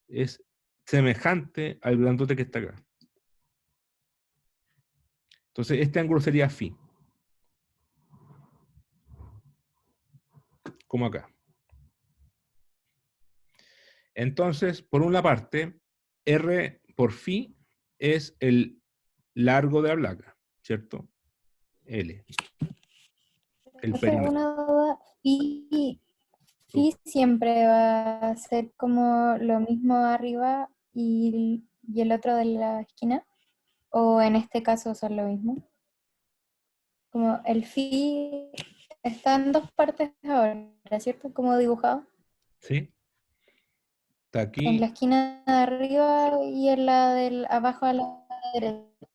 Speaker 1: es semejante al grandote que está acá. Entonces este ángulo sería phi, como acá. Entonces, por una parte, R por phi es el largo de la placa, ¿cierto? L, el
Speaker 3: Profe,
Speaker 1: perímetro.
Speaker 3: una duda, y siempre va a ser como lo mismo arriba y el otro de la esquina, o en este caso son lo mismo. Como el phi está en dos partes ahora, ¿cierto? Como dibujado.
Speaker 1: ¿Sí? Está
Speaker 3: En la
Speaker 1: aquí,
Speaker 3: esquina de arriba y en la del abajo a la derecha.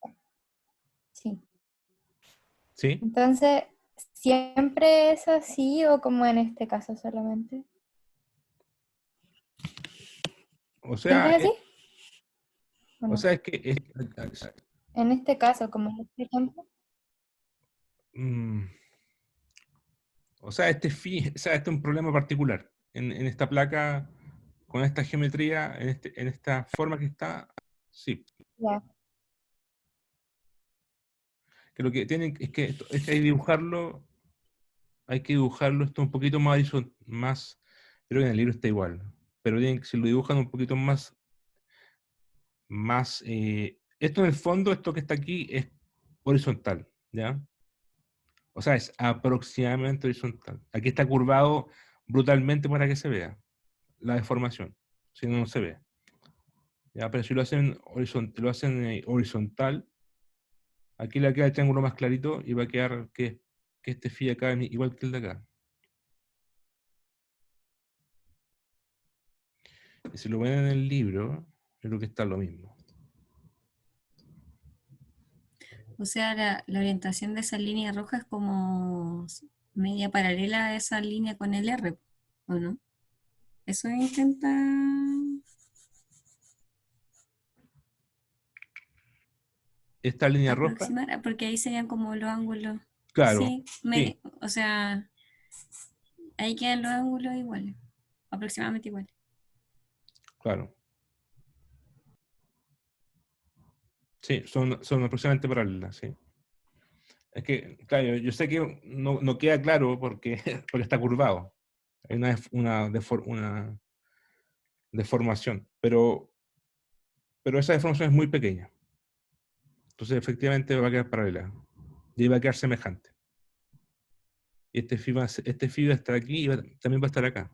Speaker 3: Sí.
Speaker 1: ¿sí?
Speaker 3: Entonces, ¿siempre es así o como en este caso solamente?
Speaker 1: O
Speaker 3: ¿Siempre
Speaker 1: sea,
Speaker 3: es así o
Speaker 1: o
Speaker 3: no?
Speaker 1: sea, es que
Speaker 3: En este caso, como en este ejemplo.
Speaker 1: mm, o sea, o sea, este es un problema particular. En esta placa, con esta geometría, en esta forma que está, sí.
Speaker 3: Ya.
Speaker 1: Que lo que tienen es que, es que hay que dibujarlo esto un poquito más, creo que en el libro está igual, pero si lo dibujan un poquito esto en el fondo, esto que está aquí es horizontal, ¿ya? O sea, es aproximadamente horizontal. Aquí está curvado brutalmente para que se vea la deformación, si no, no se ve. ¿Ya? Pero si lo hacen horizontal, aquí le queda el triángulo más clarito y va a quedar que este phi acá es igual que el de acá. Y si lo ven en el libro, creo que está lo mismo.
Speaker 4: O sea, la orientación de esa línea roja es como media paralela a esa línea con el R, ¿o no? Eso intenta
Speaker 1: Esta línea roja,
Speaker 4: aproximar, porque ahí serían como los ángulos.
Speaker 1: claro,
Speaker 4: Sí,
Speaker 1: sí,
Speaker 4: o sea, ahí quedan los ángulos iguales, aproximadamente iguales.
Speaker 1: claro. Sí, son aproximadamente paralelas, sí. Es que, claro, yo sé que no queda claro porque, porque está curvado. Hay una deformación, pero esa deformación es muy pequeña. Entonces, efectivamente, va a quedar paralela. Y va a quedar semejante. Y este phi va a estar aquí y también va a estar acá.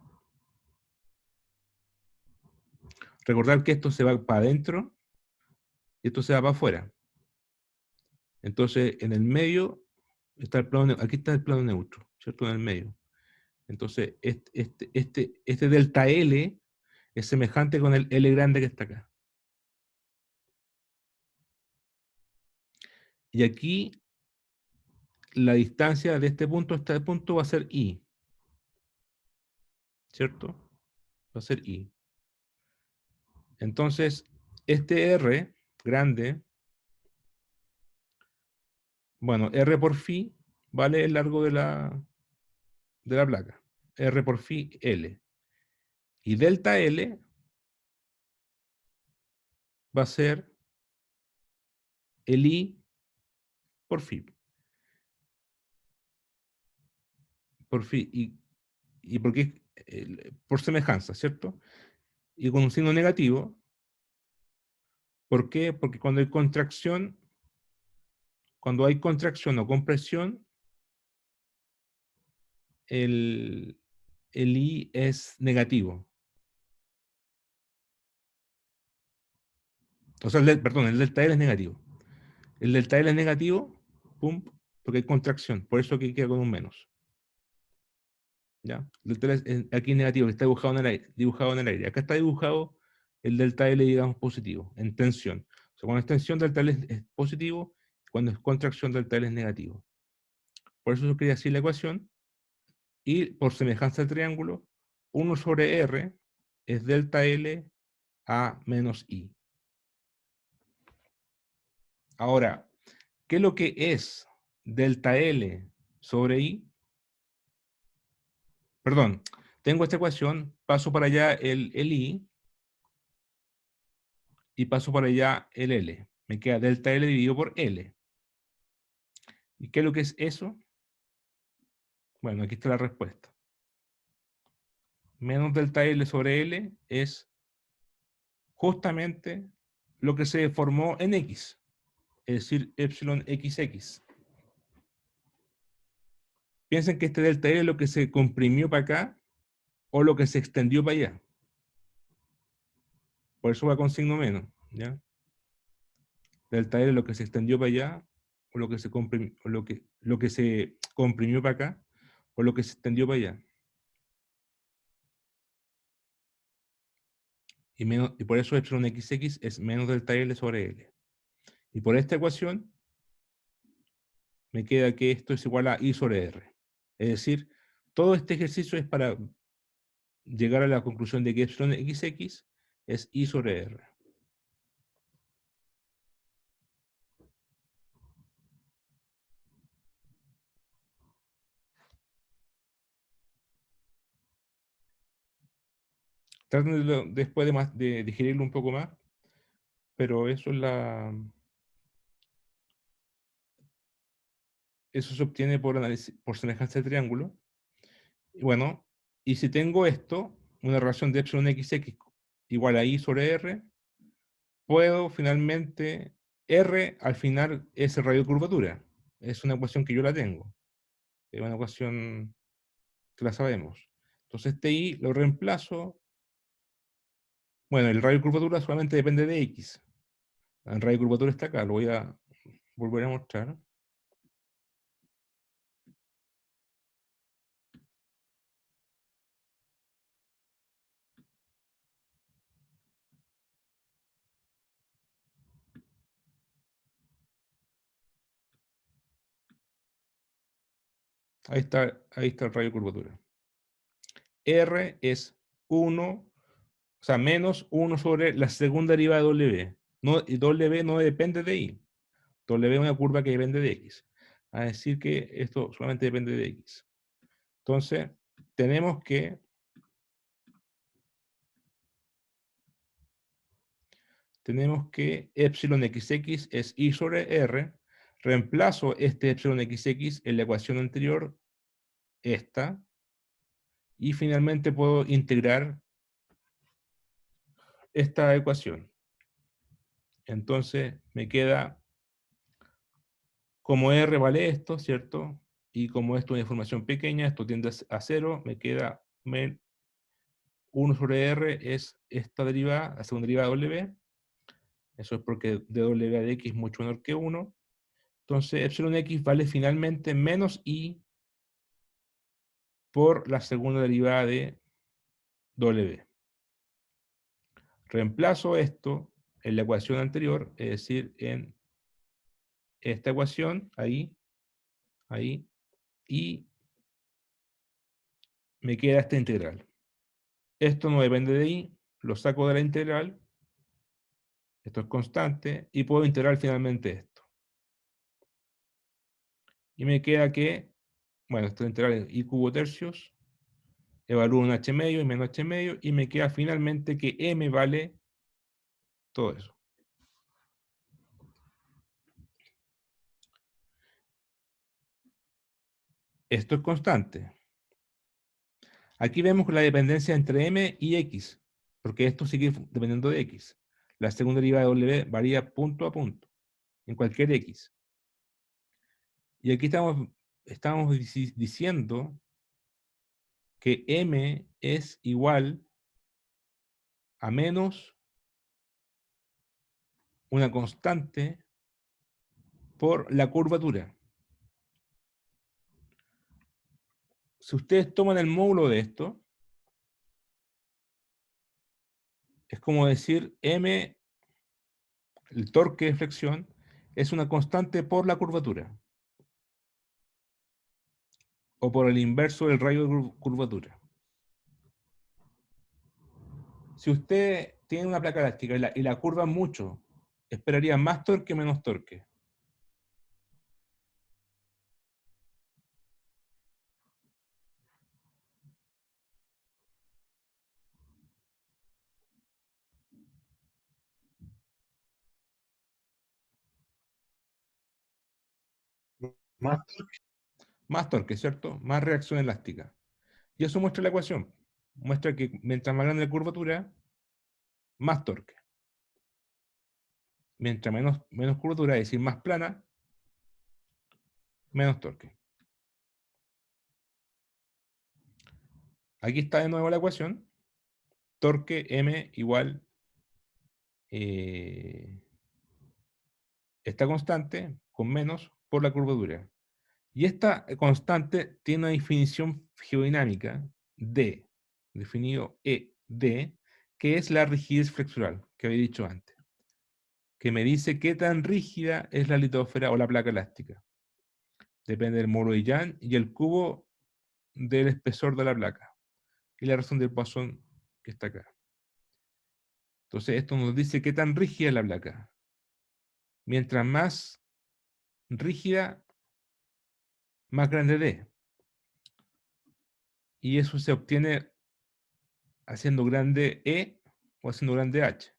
Speaker 1: Recordar que esto se va para adentro y esto se va para afuera. Entonces, en el medio está el plano, aquí está el plano neutro, ¿cierto? En el medio. Entonces, este delta L es semejante con el L grande que está acá. Y aquí la distancia de este punto a este punto va a ser I, ¿cierto? Va a ser I. Entonces, este R grande, bueno, R por phi vale el largo de la placa. R por phi L. Y delta L va a ser el I por phi. Por phi. Y porque por semejanza, ¿cierto? Y con un signo negativo, ¿Por qué? Porque cuando hay contracción o compresión, el I es negativo. O sea, perdón, el delta L es negativo. El delta L es negativo, pum, porque hay contracción. Por eso aquí queda con un menos. ¿Ya? El delta L aquí es negativo, que está dibujado en el aire. Acá está dibujado el delta L, digamos, positivo, en tensión. O sea, cuando es tensión, delta L es positivo, cuando es contracción, delta L es negativo. Por eso yo quería decir la ecuación. Y por semejanza al triángulo, 1 sobre R es delta L a menos I. Ahora, ¿qué es lo que es delta L sobre I? Perdón, tengo esta ecuación, paso para allá el I y paso para allá el L. Me queda delta L dividido por L. ¿Y qué es lo que es eso? Bueno, aquí está la respuesta. Menos delta L sobre L es justamente lo que se formó en X, es decir, epsilon XX. Piensen que este delta L es lo que se comprimió para acá o lo que se extendió para allá. Por eso va con signo menos, ¿ya? Delta L es lo que se extendió para allá o lo que se comprimió, o lo que se comprimió para acá o lo que se extendió para allá. Y por eso epsilon XX es menos delta L sobre L. Y por esta ecuación me queda que esto es igual a I sobre R. Es decir, todo este ejercicio es para llegar a la conclusión de que epsilon XX es I sobre R. Traten después de digerirlo un poco más, pero eso se obtiene por por semejanza de triángulo. Y bueno, y si tengo esto, una relación de epsilon XX igual a I sobre R, puedo finalmente, R al final es el radio de curvatura. Es una ecuación que yo la tengo. Es una ecuación que la sabemos. Entonces este I lo reemplazo. Bueno, el radio de curvatura solamente depende de X. El radio de curvatura está acá, lo voy a volver a mostrar. Ahí está el radio de curvatura. R es 1, o sea, menos 1 sobre la segunda derivada de W. No, y W no depende de I. W es una curva que depende de X. A decir que esto solamente depende de X. Entonces, tenemos que epsilon XX es I sobre R. Reemplazo este epsilon XX en la ecuación anterior, esta, y finalmente puedo integrar esta ecuación. Entonces me queda, como R vale esto, ¿cierto? Y como esto es una información pequeña, esto tiende a 0, me queda 1 sobre R es esta derivada, la segunda derivada de W. Eso es porque dw de x es mucho menor que 1. Entonces, epsilon x vale finalmente menos I por la segunda derivada de W. Reemplazo esto en la ecuación anterior, es decir, en esta ecuación, ahí, y me queda esta integral. Esto no depende de I, lo saco de la integral, esto es constante, y puedo integrar finalmente esto. Y me queda que, bueno, esta integral es I cubo tercios, evalúo un h medio y menos h medio, y me queda finalmente que m vale todo eso. Esto es constante. Aquí vemos la dependencia entre m y x, porque esto sigue dependiendo de x. La segunda derivada de W varía punto a punto, en cualquier X. Y aquí estamos diciendo que M es igual a menos una constante por la curvatura. Si ustedes toman el módulo de esto, es como decir M, el torque de flexión, es una constante por la curvatura. O por el inverso del radio de curvatura. Si usted tiene una placa elástica y la curva mucho, esperaría más torque o menos torque.
Speaker 2: Más
Speaker 1: Más torque, ¿cierto? Más reacción elástica. Y eso muestra la ecuación. Muestra que mientras más grande la curvatura, más torque. Mientras menos curvatura, es decir, más plana, menos torque. Aquí está de nuevo la ecuación. Torque M igual esta constante con menos por la curvatura. Y esta constante tiene una definición geodinámica D, definido ED, que es la rigidez flexural, que había dicho antes, que me dice qué tan rígida es la litósfera o la placa elástica. Depende del módulo de Young y el cubo del espesor de la placa. Y la razón del Poisson que está acá. Entonces esto nos dice qué tan rígida es la placa. Mientras más rígida, más grande D. Y eso se obtiene haciendo grande E o haciendo grande H.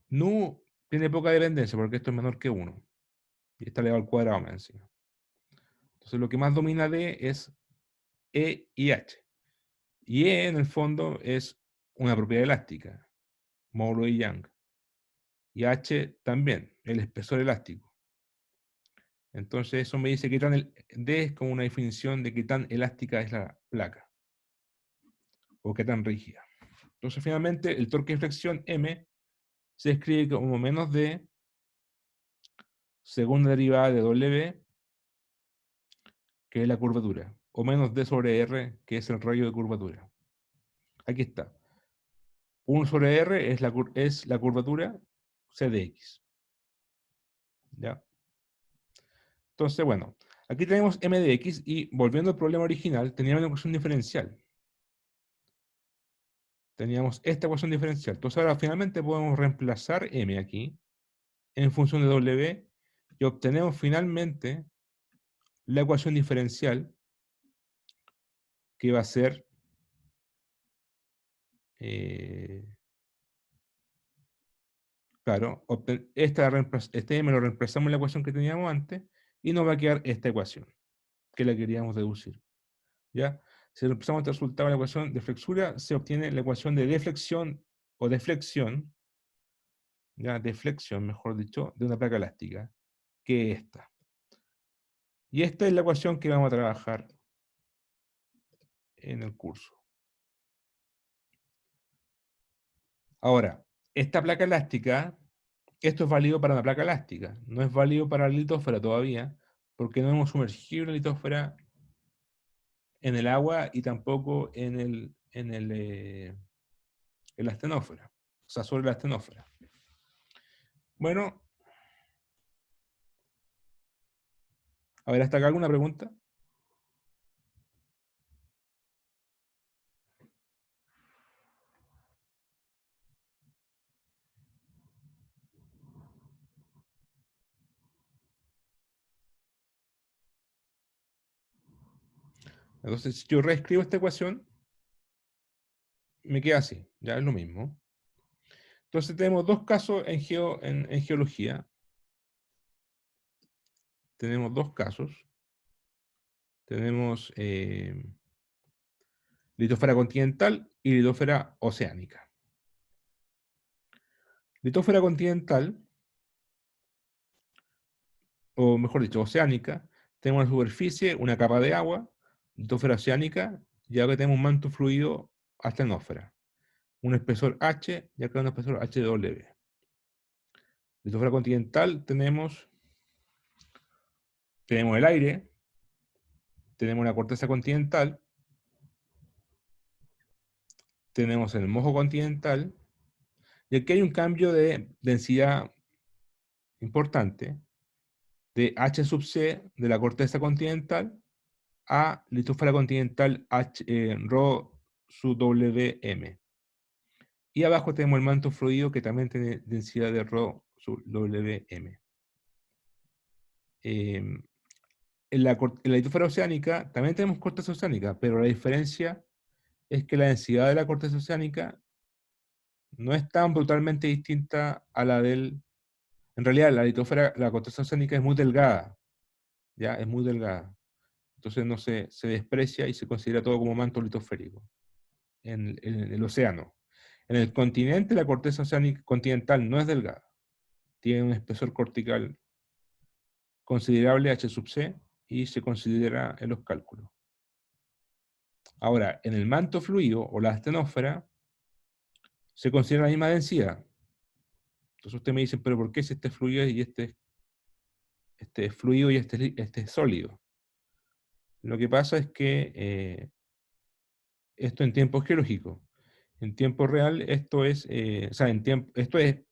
Speaker 1: Nu tiene poca dependencia porque esto es menor que 1. Y está elevado al cuadrado más encima. Entonces lo que más domina D es E y H. Y E en el fondo es una propiedad elástica, módulo de Young. Y H también, el espesor elástico. Entonces eso me dice que D es como una definición de qué tan elástica es la placa. O qué tan rígida. Entonces finalmente el torque de flexión M se escribe como menos D segunda derivada de W, que es la curvatura. O menos D sobre R, que es el radio de curvatura. Aquí está. 1 sobre R es la curvatura C de X. ¿Ya? Entonces, bueno, aquí tenemos M de X y volviendo al problema original, teníamos una ecuación diferencial. Teníamos esta ecuación diferencial. Entonces ahora finalmente podemos reemplazar M aquí en función de W y obtenemos finalmente la ecuación diferencial que va a ser claro, este M lo reemplazamos en la ecuación que teníamos antes y nos va a quedar esta ecuación que la queríamos deducir. ¿Ya? Si reemplazamos este resultado en la ecuación de flexura, se obtiene la ecuación de deflexión o deflexión, ¿ya? Deflexión, mejor dicho, de una placa elástica, que es esta. Y esta es la ecuación que vamos a trabajar en el curso. Ahora, esta placa elástica, esto es válido para una placa elástica, no es válido para la litósfera todavía, porque no hemos sumergido la litósfera en el agua y tampoco en la astenósfera, o sea, sobre la astenósfera. Bueno, a ver, ¿hasta acá alguna pregunta? Entonces, si yo reescribo esta ecuación, me queda así, ya es lo mismo. Entonces tenemos dos casos en geología. Tenemos dos casos. Tenemos litósfera continental y litósfera oceánica. Litósfera continental, o mejor dicho, oceánica, tenemos una superficie, una capa de agua, litósfera oceánica, y acá tenemos un manto fluido astenósfera. Un espesor H y acá un espesor HW. Litósfera continental tenemos el aire, tenemos la corteza continental, tenemos el mojo continental, y aquí hay un cambio de densidad importante de H sub C de la corteza continental a litósfera continental Rho sub WM. Y abajo tenemos el manto fluido que también tiene densidad de Rho sub WM. En la litósfera oceánica también tenemos corteza oceánica, pero la diferencia es que la densidad de la corteza oceánica no es tan brutalmente distinta a la del... En realidad, la corteza oceánica es muy delgada, ¿ya? Es muy delgada. Entonces no se desprecia y se considera todo como manto litosférico en el océano. En el continente, la corteza oceánica continental no es delgada. Tiene un espesor cortical considerable, H sub C, y se considera en los cálculos. Ahora, en el manto fluido o la astenósfera, se considera la misma densidad. Entonces usted me dice, pero ¿por qué si este es fluido y este es fluido y este es sólido? Lo que pasa es que esto en tiempo geológico. En tiempo real, esto es, esto es,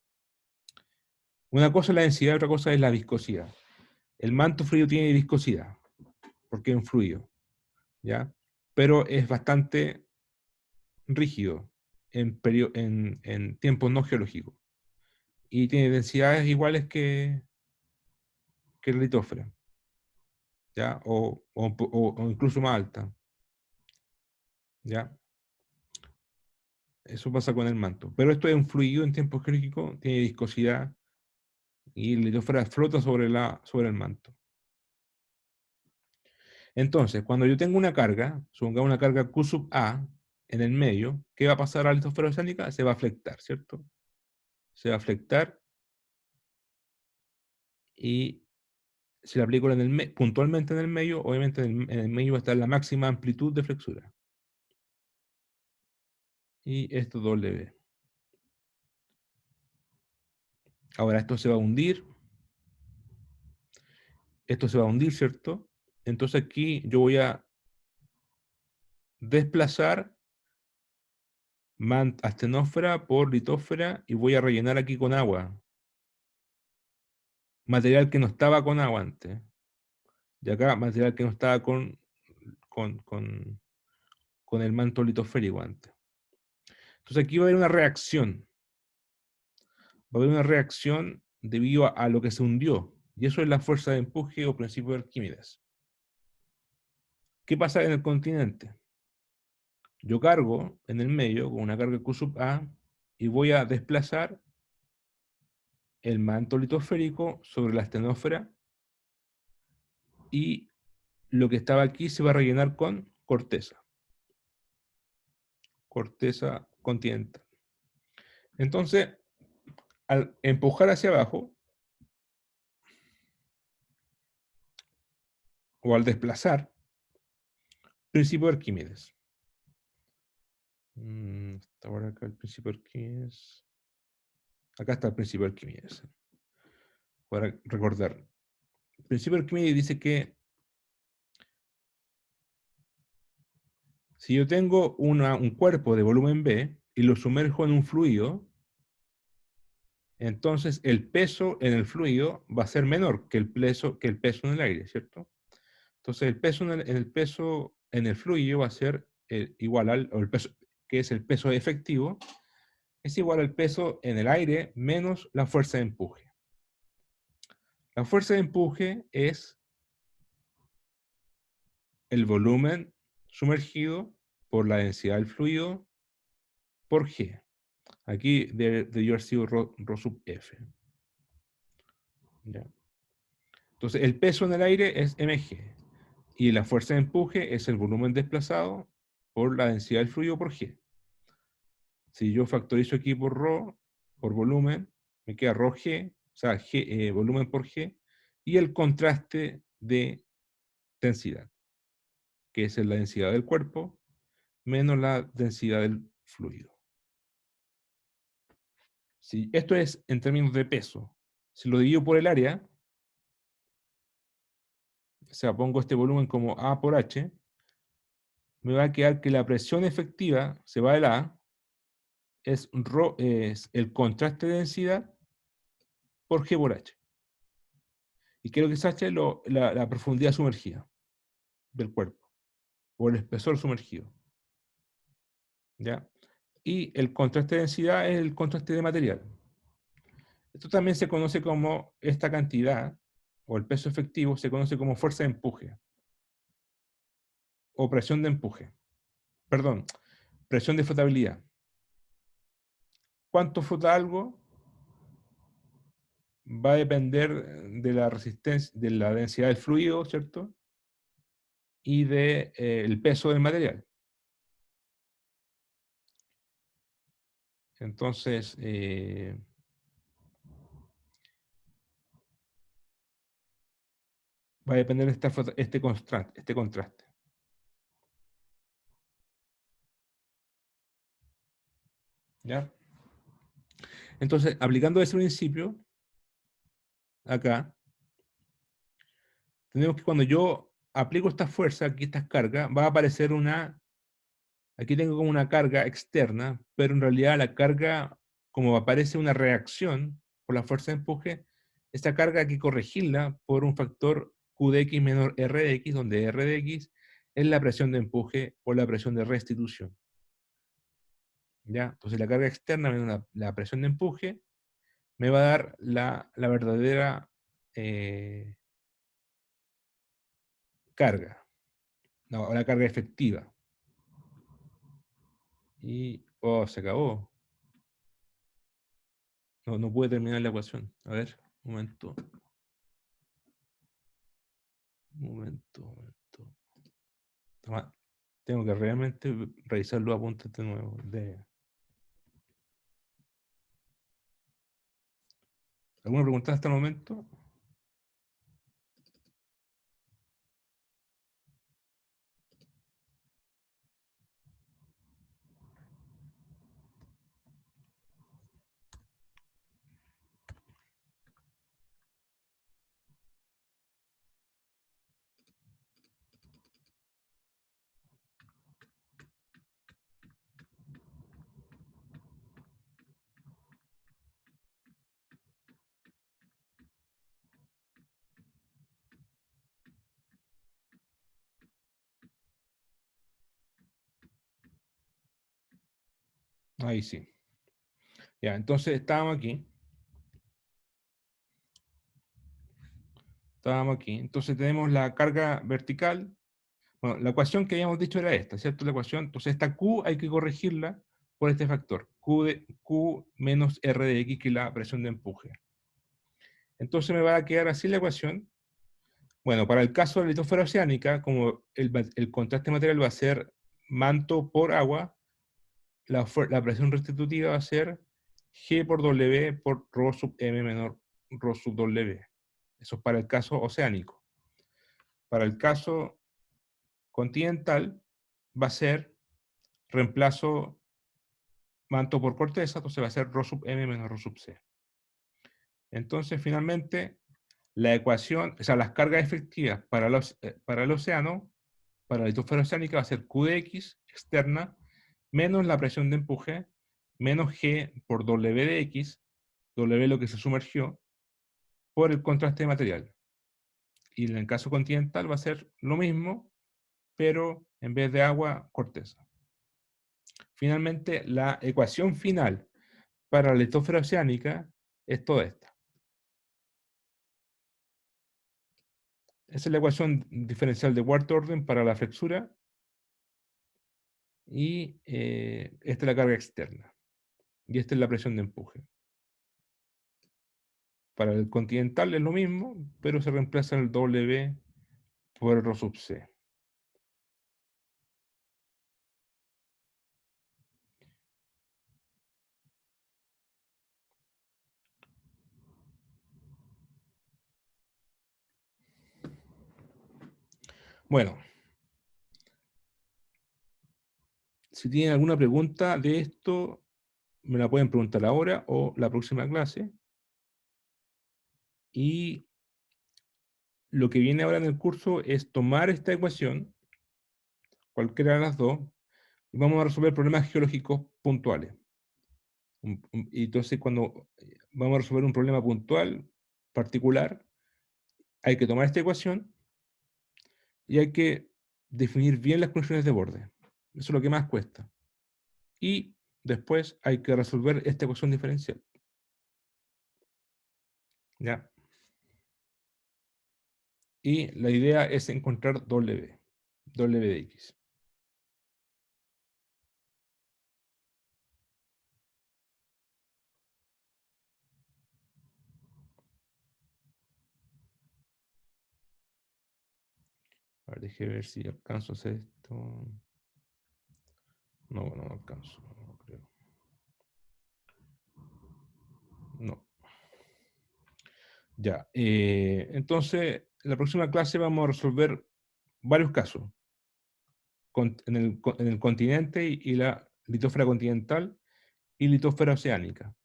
Speaker 1: una cosa es la densidad y otra cosa es la viscosidad. El manto fluido tiene viscosidad, porque es un fluido, ¿ya? Pero es bastante rígido en tiempos no geológicos. Y tiene densidades iguales que el litósfera, ¿ya? O incluso más alta, ¿ya? Eso pasa con el manto. Pero esto es un fluido en tiempo geológico, tiene viscosidad, y la litósfera flota sobre el manto. Entonces, cuando yo tengo una carga, supongamos una carga Q sub A en el medio, ¿qué va a pasar a la litosfera oceánica? Se va a flectar, ¿cierto? Se va a flectar y si la aplico puntualmente en el medio, obviamente en el medio va a estar la máxima amplitud de flexura. Y esto W. Ahora esto se va a hundir. Esto se va a hundir, ¿cierto? Entonces aquí yo voy a desplazar astenósfera por litósfera y voy a rellenar aquí con agua. Material que no estaba con agua antes. Y acá material que no estaba con el manto litosférico antes. Entonces aquí va a haber una reacción. Va a haber una reacción debido a lo que se hundió. Y eso es la fuerza de empuje o principio de Arquímedes. ¿Qué pasa en el continente? Yo cargo en el medio con una carga Q sub A y voy a desplazar el manto litosférico sobre la astenósfera y lo que estaba aquí se va a rellenar con corteza. Corteza continental. Entonces, al empujar hacia abajo, o al desplazar, principio de Arquímedes. Está por acá el principio de Arquímedes. Acá está el principio de Arquímedes. Para recordar. El principio de Arquímedes dice que si yo tengo un cuerpo de volumen B y lo sumerjo en un fluido, entonces el peso en el fluido va a ser menor que el peso en el aire, ¿cierto? Entonces el peso en el fluido va a ser igual el peso, que es el peso efectivo, es igual al peso en el aire menos la fuerza de empuje. La fuerza de empuje es el volumen sumergido por la densidad del fluido por G. Aquí debió haber sido Rho sub F. ¿Ya? Entonces el peso en el aire es mg y la fuerza de empuje es el volumen desplazado por la densidad del fluido por G. Si yo factorizo aquí por Rho, por volumen, Me queda ρg, o sea, volumen por G, y el contraste de densidad, que es la densidad del cuerpo menos la densidad del fluido. Si esto es en términos de peso. Si lo divido por el área, o sea, pongo este volumen como A por H, me va a quedar que la presión efectiva, se va del A, es el contraste de densidad por G por H. ¿Y qué es lo que es H? La profundidad sumergida del cuerpo, o el espesor sumergido. ¿Ya? Y el contraste de densidad es el contraste de material. Esto también se conoce como, esta cantidad, o el peso efectivo, se conoce como fuerza de empuje, o presión de empuje. Perdón, presión de flotabilidad. ¿Cuánto flota algo? Va a depender de la resistencia, de la densidad del fluido, ¿cierto? Y de, el peso del material. Entonces, va a depender de este contraste. ¿Ya? Entonces, aplicando ese principio, acá, tenemos que cuando yo aplico esta fuerza, aquí estas cargas, va a aparecer aquí tengo como una carga externa, pero en realidad la carga, como aparece una reacción por la fuerza de empuje, esta carga hay que corregirla por un factor Q de X menor R de X, donde R de X es la presión de empuje o la presión de restitución. ¿Ya? Entonces la carga externa menos la presión de empuje me va a dar la verdadera carga, no, la carga efectiva. Y, oh, se acabó. No pude terminar la ecuación. A ver, un momento. Un momento, un momento. Toma, tengo que realmente revisar los apuntes de nuevo. ¿Alguna pregunta hasta el momento? Ahí sí. Ya, entonces estábamos aquí. Estábamos aquí. Entonces tenemos la carga vertical. Bueno, la ecuación que habíamos dicho era esta, ¿cierto? La ecuación. Entonces esta Q hay que corregirla por este factor. Q menos R de X, que es la presión de empuje. Entonces me va a quedar así la ecuación. Bueno, para el caso de la litosfera oceánica, como el contraste material va a ser manto por agua, la presión restitutiva va a ser G por W por ρ sub M menor ρ sub W. Eso es para el caso oceánico. Para el caso continental va a ser reemplazo manto por corteza, entonces va a ser ρ sub M menos ρ sub C. Entonces, finalmente, la ecuación, o sea, las cargas efectivas para el océano, para la litosfera oceánica, va a ser Q de X externa menos la presión de empuje menos G por W de X, W lo que se sumergió, por el contraste de material. Y en el caso continental va a ser lo mismo, pero en vez de agua, corteza. Finalmente, la ecuación final para la litosfera oceánica es toda esta. Esa es la ecuación diferencial de cuarto orden para la flexura. Y esta es la carga externa. Y esta es la presión de empuje. Para el continental es lo mismo, pero se reemplaza el W por el ρ sub C. Bueno, si tienen alguna pregunta de esto, me la pueden preguntar ahora o la próxima clase. Y lo que viene ahora en el curso es tomar esta ecuación, cualquiera de las dos, y vamos a resolver problemas geológicos puntuales. Y entonces cuando vamos a resolver un problema puntual, particular, hay que tomar esta ecuación y hay que definir bien las condiciones de borde. Eso es lo que más cuesta. Y después hay que resolver esta ecuación diferencial. ¿Ya? Y la idea es encontrar W de X. A ver, déjeme ver si alcanzo a hacer esto. No, no alcanzo, no creo. No. Ya. Entonces, en la próxima clase vamos a resolver varios casos en el continente y la litósfera continental y litósfera oceánica.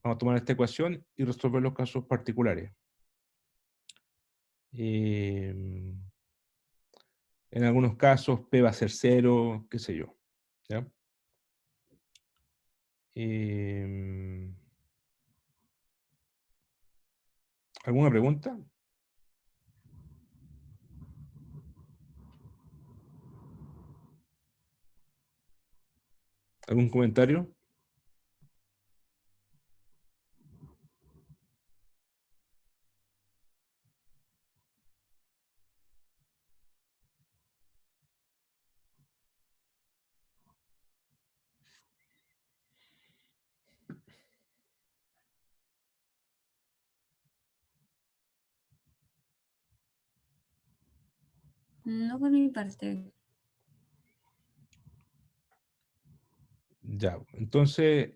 Speaker 1: Vamos a tomar esta ecuación y resolver los casos particulares. En algunos casos P va a ser 0, qué sé yo. ¿Ya? ¿Alguna pregunta? ¿Algún comentario?
Speaker 4: No por mi parte.
Speaker 1: Ya, entonces,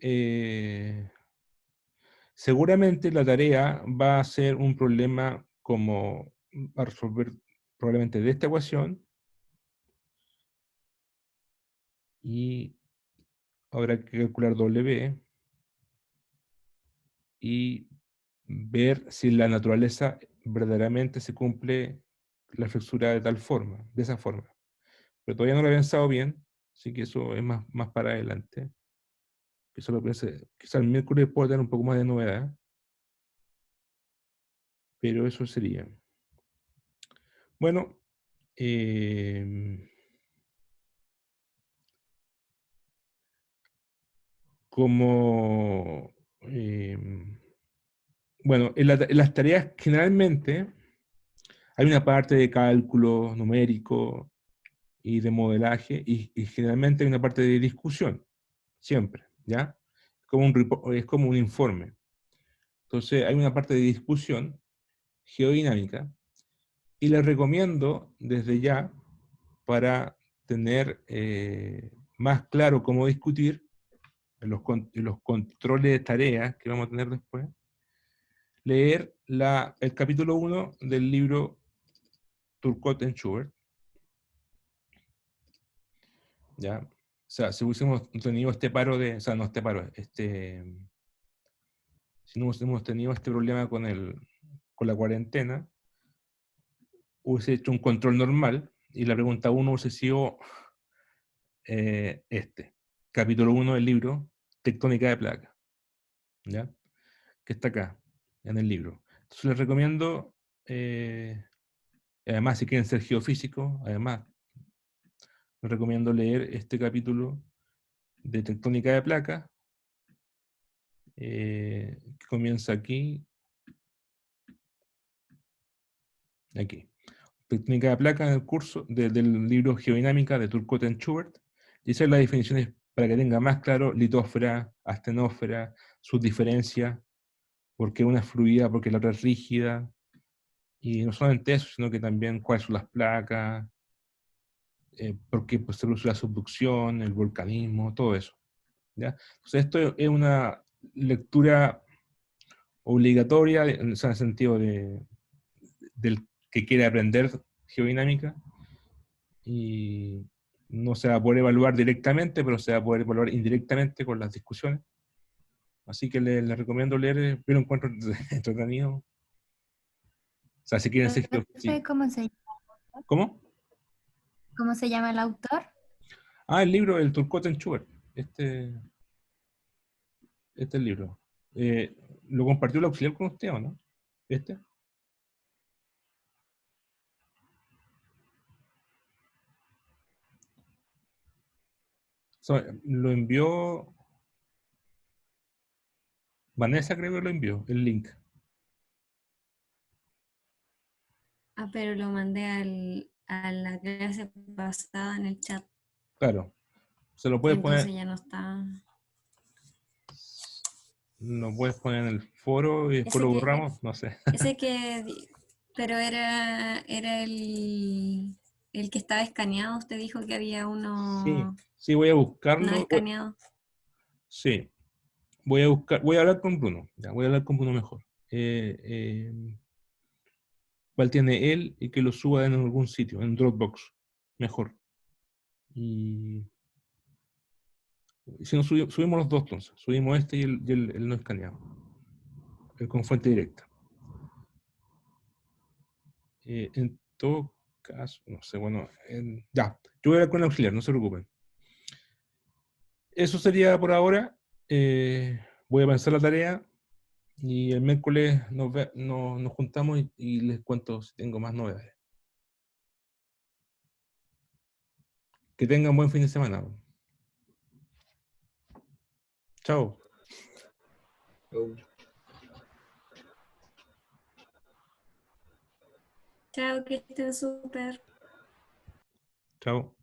Speaker 1: seguramente la tarea va a ser un problema como a resolver probablemente de esta ecuación y habrá que calcular W y ver si la naturaleza verdaderamente se cumple la flexura de tal forma, de esa forma. Pero todavía no lo he pensado bien, así que eso es más para adelante. Eso lo pensé, quizás el miércoles pueda tener un poco más de novedad, pero eso sería. Bueno, como, bueno, en las tareas generalmente hay una parte de cálculo numérico y de modelaje y generalmente hay una parte de discusión, siempre, ¿ya? Es como un informe. Entonces hay una parte de discusión geodinámica y les recomiendo desde ya para tener más claro cómo discutir en los controles de tareas que vamos a tener después, leer el capítulo 1 del libro Turcotte and Schubert. ¿Ya? O sea, si hubiésemos tenido este paro de, o sea, no este paro, si no hubiésemos tenido este problema con la cuarentena, hubiese hecho un control normal y la pregunta 1 hubiese sido capítulo 1 del libro Tectónica de placas, ¿ya? Que está acá, en el libro. Entonces les recomiendo, además si quieren ser geofísicos, además les recomiendo leer este capítulo de Tectónica de placas, que comienza aquí. Tectónica de placas en el curso del libro Geodinámica de Turcotte and Schubert. Y esas son las definiciones para que tenga más claro litósfera, astenósfera, sus diferencias, por qué una es fluida, por qué la otra es rígida. Y no solamente eso, sino que también cuáles son las placas, por qué se produce la subducción, el volcanismo, todo eso. ¿Ya? Entonces esto es una lectura obligatoria, o sea, en el sentido del que quiere aprender geodinámica, y no se va a poder evaluar directamente, pero se va a poder evaluar indirectamente con las discusiones. Así que les recomiendo leer, yo lo encuentro entretenido. O sea, si quieren ser
Speaker 3: Profe,
Speaker 1: ¿Cómo?
Speaker 3: cómo se llama el autor?
Speaker 1: Ah, el libro, el Turcotte en Schubert. Este es el libro. ¿Lo compartió el auxiliar con usted o no? ¿Este? Lo envió Vanessa, creo que lo envió, el link.
Speaker 4: Ah, pero lo mandé a la clase pasada en el chat.
Speaker 1: Claro. Se lo
Speaker 4: Y
Speaker 1: puedes
Speaker 4: entonces
Speaker 1: poner,
Speaker 4: ya no está.
Speaker 1: lo puedes poner en el foro y después
Speaker 4: Ese
Speaker 1: lo
Speaker 4: que,
Speaker 1: borramos, no sé.
Speaker 4: pero era el que estaba escaneado. Usted dijo que había
Speaker 1: Sí,
Speaker 4: uno
Speaker 1: sí, voy a
Speaker 4: no
Speaker 1: buscarlo.
Speaker 4: escaneado.
Speaker 1: Sí, voy a hablar con Bruno. Ya, voy a hablar con Bruno mejor. ¿Cuál tiene él y que lo suba en algún sitio, en Dropbox? Mejor. Y si no, subimos los dos entonces. Subimos este y el no escaneado. El con fuente directa. En todo caso, no sé, bueno, ya. Yo voy a hablar con el auxiliar, no se preocupen. Eso sería por ahora. Voy a pensar la tarea y el miércoles nos juntamos y les cuento si tengo más novedades. Que tengan buen fin de semana. Chao.
Speaker 4: Chao, que estén súper.
Speaker 1: Chao.